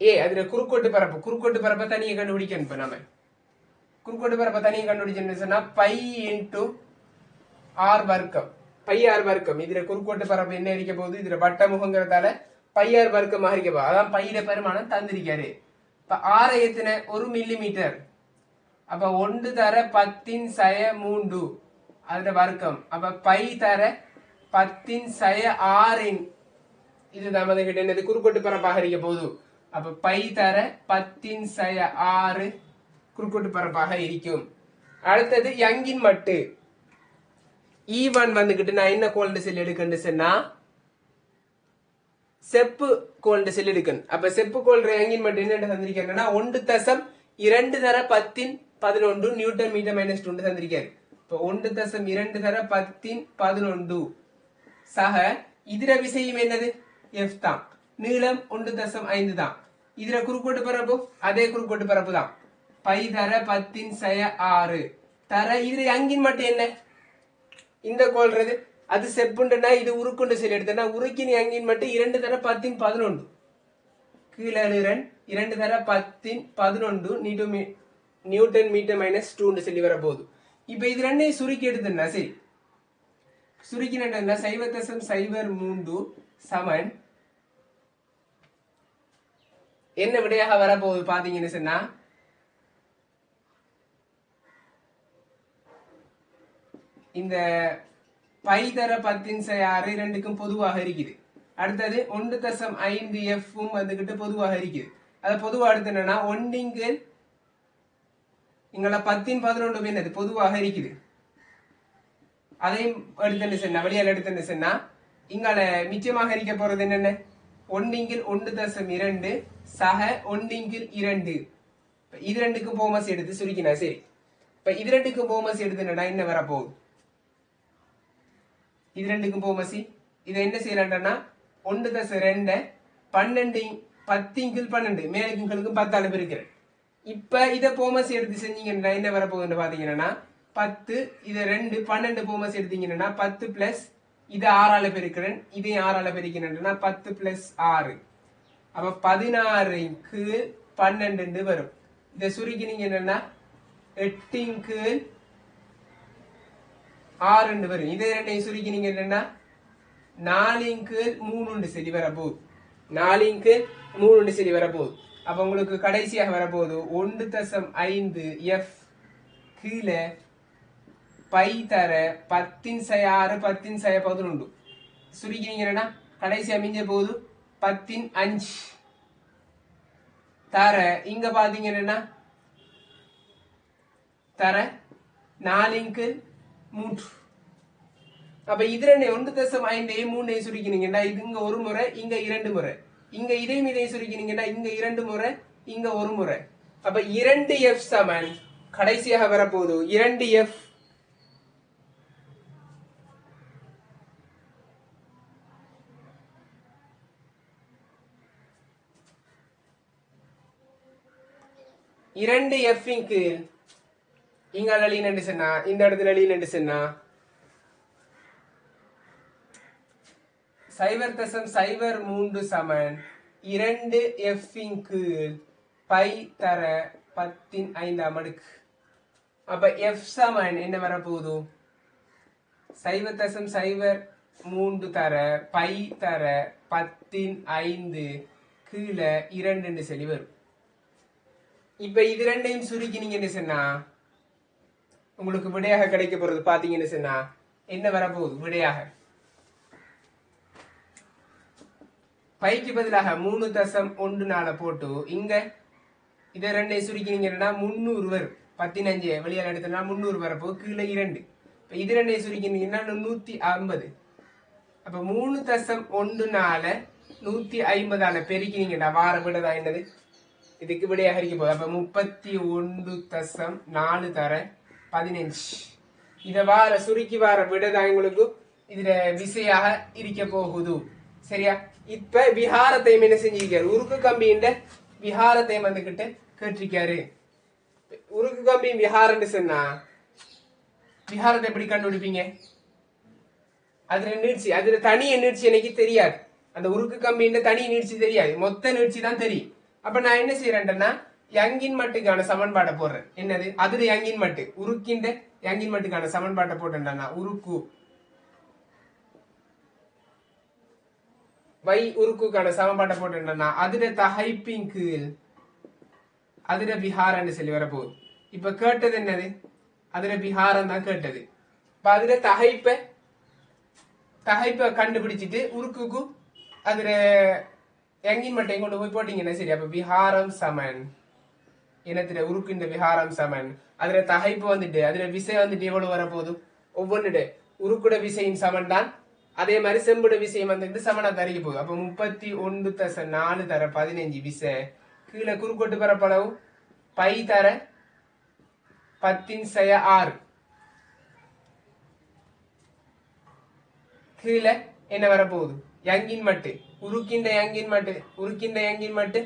A அதுல குறுக்கோட்டு பரப்பு தனியை கண்டுபிடிக்கணும். இப்ப நம்ம குறுக்கோட்டு பரப்பை தனியை கண்டுபிடிச்சோம்னு சொன்னா பை இன்டு ஆர் வர்க்கம் இதுல குறுக்கோட்டு பரப்பு என்ன இருக்க போகுது இதுல வட்ட முகங்கிறதால பையார் வர்க்கமாக இருக்க போகுது. அதான் பையிட பெருமானம் தந்திருக்காரு. இப்ப ஆரை எத்தனை 1 மில்லிமீட்டர். அப்ப 1 தர 10⁻³ அதுல வர்க்கம். அப்ப பை தர 10⁻6 இது நமது கிட்ட என்னது குறுக்கோட்டு பரப்பாக இருக்க போகுது. அப்ப பை தர 10⁻6 குறுக்கோட்டு பரப்பாக இருக்கும். அடுத்தது யங்கின் மட்டு E1 வந்துகிட்டு நான் என்ன கோல்டு செல் எடுக்கன்னு சொன்னா செப்பு கோல்டு செல் எடுக்கணும். அப்ப செப்பு கோல்டு யங்கின் மட்டு என்ன தந்திருக்கேன்னா 1.2 தர 10⁻11 நியூட்டன் மீட்டர் மைனஸ் 2 தந்திருக்காரு. இப்ப 1.2 தர 10⁻11 சக இதர விசையும் என்னது F தான். நீளம் 1.5 தான். இதுல குறுக்கோட்டு பரப்பு அதே குறுக்கோட்டு பரப்பு தான். பை தர 10⁻6 தர இதுல யங்கின் மட்டு என்ன இந்த கோல்றது அது செப்புண்டுனா இது உருக்குண்டு சொல்லி எடுத்தா உருக்கின் யங்கின் மட்டும் 2 தர 10⁻11 கீழே 2 தர 10⁻11 நியூட்டன் மீட்டர் மைனஸ் 2 சொல்லி வர போகுது. இப்ப இது ரெண்டையும் சுருக்கி எடுத்துனா சரி சுருக்கினா 0.03 சமன் என்ன விடையாக வரப்போகுது பாத்தீங்கன்னு சொன்னா இந்த பை தர 10⁻6 ரெண்டுக்கும் பொதுவாக இருக்குது. அடுத்தது 1.5 எஃப்பும் வந்துகிட்டு பொதுவாக இருக்குது. அது பொதுவாக எடுத்து என்னன்னா 1 இங்களை 10⁻11 என்னது பொதுவாக இருக்குது. அதையும் எடுத்துன்னு சொன்னா வெளியால் எடுத்துன்னு சொன்னா இங்கால மிச்சமாக இருக்க போறது என்னென்ன 1/1.2 சக 1/2 இது ரெண்டுக்கும் போமஸ் எடுத்து சுருக்கினா சரி. இப்ப இது ரெண்டுக்கும் போமஸ் எடுத்துனா என்ன வரப்போகுது இது ரெண்டுக்கும் போமசி. இதை என்ன செய்யலாம்னா 1+2 12 10 12 மேலுக்கும் 10 இருக்கிறேன். இப்ப இதை போமசி எடுத்து செஞ்சீங்கன்னா என்ன வரப்போகுதுன்னு பாத்தீங்கன்னா 10 இதை 2 12 போமசி எடுத்தீங்கன்னா 10 பிளஸ் இதை 6ஆல பெருக்கிறேன், இதையும் 6ஆல பெருக்கிறேன்னா 10 பிளஸ் 6. அப்ப 16 12 வரும். இதை சுருக்கினீங்க என்னன்னா 8 6 வரும். இதை ரெண்டையும் சுருக்கினீங்க என்னன்னா 4 3 சரி வரப்போகுது. 4 3 சரி வரப்போகுது. அப்ப உங்களுக்கு கடைசியாக வரப்போகுது 1.5 எஃப் கீழே பை தர 10/6 10/11 சுருக்கினீங்கன்னா கடைசியா மிஞ்ச போகுது 10/5 தர இங்க பாத்தீங்கன்னா தர 4/3. அப்ப இது 1.5 3 சுருக்கினீங்கன்னா இது இங்க ஒரு முறை, இங்க 2 முறை, இங்க இதையும் சுருக்கினீங்கன்னா இங்க 2 முறை, இங்க ஒரு முறை. அப்ப 2f சமன் கடைசியாக வரப்போகுது 2f இங்கு இங்க அழின்னு சொன்னா இந்த இடத்துல அழின்னு சொன்னா 0.03 சமன் 2f கீழ் பை தர 10/5. அப்ப f சமன் என்ன வரப்போகுது 0.03 தர பை தர 10/5 கீழே 2 சொல்லி வரும். இப்ப இது ரெண்டையும் சுருக்கினீங்கன்னு சொன்னா உங்களுக்கு விடையாக கிடைக்க போறது பாத்தீங்கன்னு சொன்னா என்ன வரப்போகுது விடையாக பைக்கு பதிலாக 3.14 போட்டு இங்க இதை ரெண்டையும் சுருக்கினீங்கன்னா 300 வரும். 15 வெளியால எடுத்தோம்னா 300 வரப்போ கீழே 2. இது ரெண்டையும் சுருக்கினீங்கன்னா 150. அப்ப 3.14 150 பெருக்கினீங்கன்னா வார விடதான் என்னது இதுக்கு விடையாக இருக்க போகுது. அப்ப 31.4 தர 15. இத வார சுருக்கி வார விடதான் உங்களுக்கு இதுல விசையாக இருக்க போகுது. சரியா? இப்ப விஹாரத்தையும் என்ன செஞ்சிருக்காரு, உருக்கு கம்பியின் விஹாரத்தையும் வந்துகிட்டு கேட்டிருக்காரு. உருக்கு கம்பியின் விஹாரம்னு சொன்னா விஹாரத்தை எப்படி கண்டுபிடிப்பீங்க? அதுல நீட்சி, அதுல தனி நீட்சி எனக்கு தெரியாது. அந்த உருக்கு கம்பியின் தனி நீட்சி தெரியாது, மொத்த நீட்சி தான் தெரியும். அப்ப நான் என்ன செய்யறேன்னா யங்கின் மட்டுக்கான சமன்பாட்டை போடுறேன். என்னது அதுல யங்கின் மட்டு உருக்கின்ற யங்கின் மட்டுக்கான சமன்பாட்டை போட்டேன்டா உருக்கு வை உருக்குக்கான சமன்பாட்டை போட்டேன்டா அதுல தகைப்பின் கீழ் அதுல விஹாரன்னு சொல்லி வரப்போகுது. இப்ப கேட்டது என்னது அதுல விஹாரம் தான் கேட்டது. இப்ப அதுல தகைப்பை கண்டுபிடிச்சிட்டு உருக்குக்கு அதுல யங்கின் மட்டையும் கொண்டு போய் போட்டீங்கன்னா சரி. அப்ப விஹாரம் சமன் இனத்துல உருக்கு இந்த விஹாரம் சமன் அதுல தகைப்பு வந்துட்டு அதுல விசை வந்துட்டு எவ்வளவு வரப்போகுது ஒவ்வொன்றுட உருக்குட விசையின் சமன் தான். அதே மாதிரி செம்புட விசையும் வந்துட்டு சமனா தருகி போகுது. அப்ப 31.4 தர 15 விசை கீழே குறுக்கோட்டு பரப்பளவு பை தர 10/6 கீழே என்ன வரப்போகுது யங்கின் மட்டு உருக்கின்ற யங்கின் மட்டு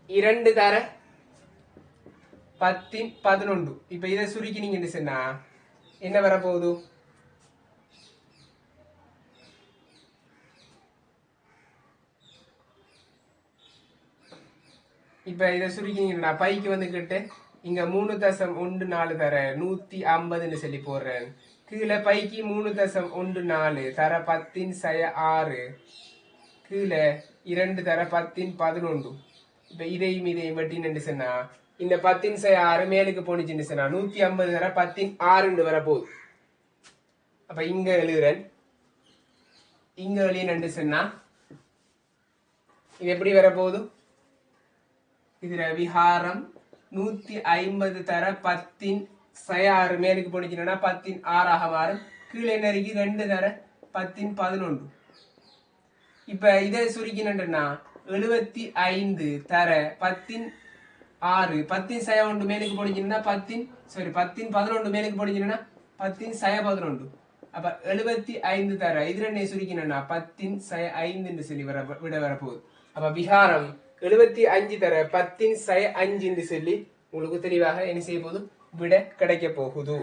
2 தர 10/11. இப்ப இதை சுருக்கினீங்கன்னு சொன்னா என்ன வரப்போகுது இப்ப இதை சுருக்கினீங்கன்னா பைக்கு வந்துகிட்டு இங்க 3.14 தர 150 சொல்லி போடுறேன். கீழே பைக்கு 3.14 தர 10/6 கீழே 2 தர 10/11. இப்ப இதையும் வெட்டின்னு சொன்னா இந்த 10/6 மேலுக்கு போனிச்சுன்னு சொன்னா 150 தர 10/6 வரப்போகுது. அப்ப இங்க எழுதுறேன், இங்க எழுதினு சொன்னா இது எப்படி வரப்போகுது இதுல விஹாரம் 150 தர 10/6 மேலுக்கு போனிச்சுன்னா 10/6 மாறும். கீழே என்ன இருக்கு 2 தர 10/11. இப்ப இதை சுருக்கினா 75 தர 10/6 10/1 மேலுக்கு போனிச்சுன்னா 10/11 மேலுக்கு போனிச்சுன்னா 10/11. அப்ப 75 தர இது ரெண்டே சுருக்கினா 10 சய 5 சொல்லி விட வரப்போகுது. அப்ப விகாரம் 75 தர 10 சய 5 சொல்லி உங்களுக்கு தெளிவாக என்ன செய்ய போகுது விட கிடைக்க போகுது.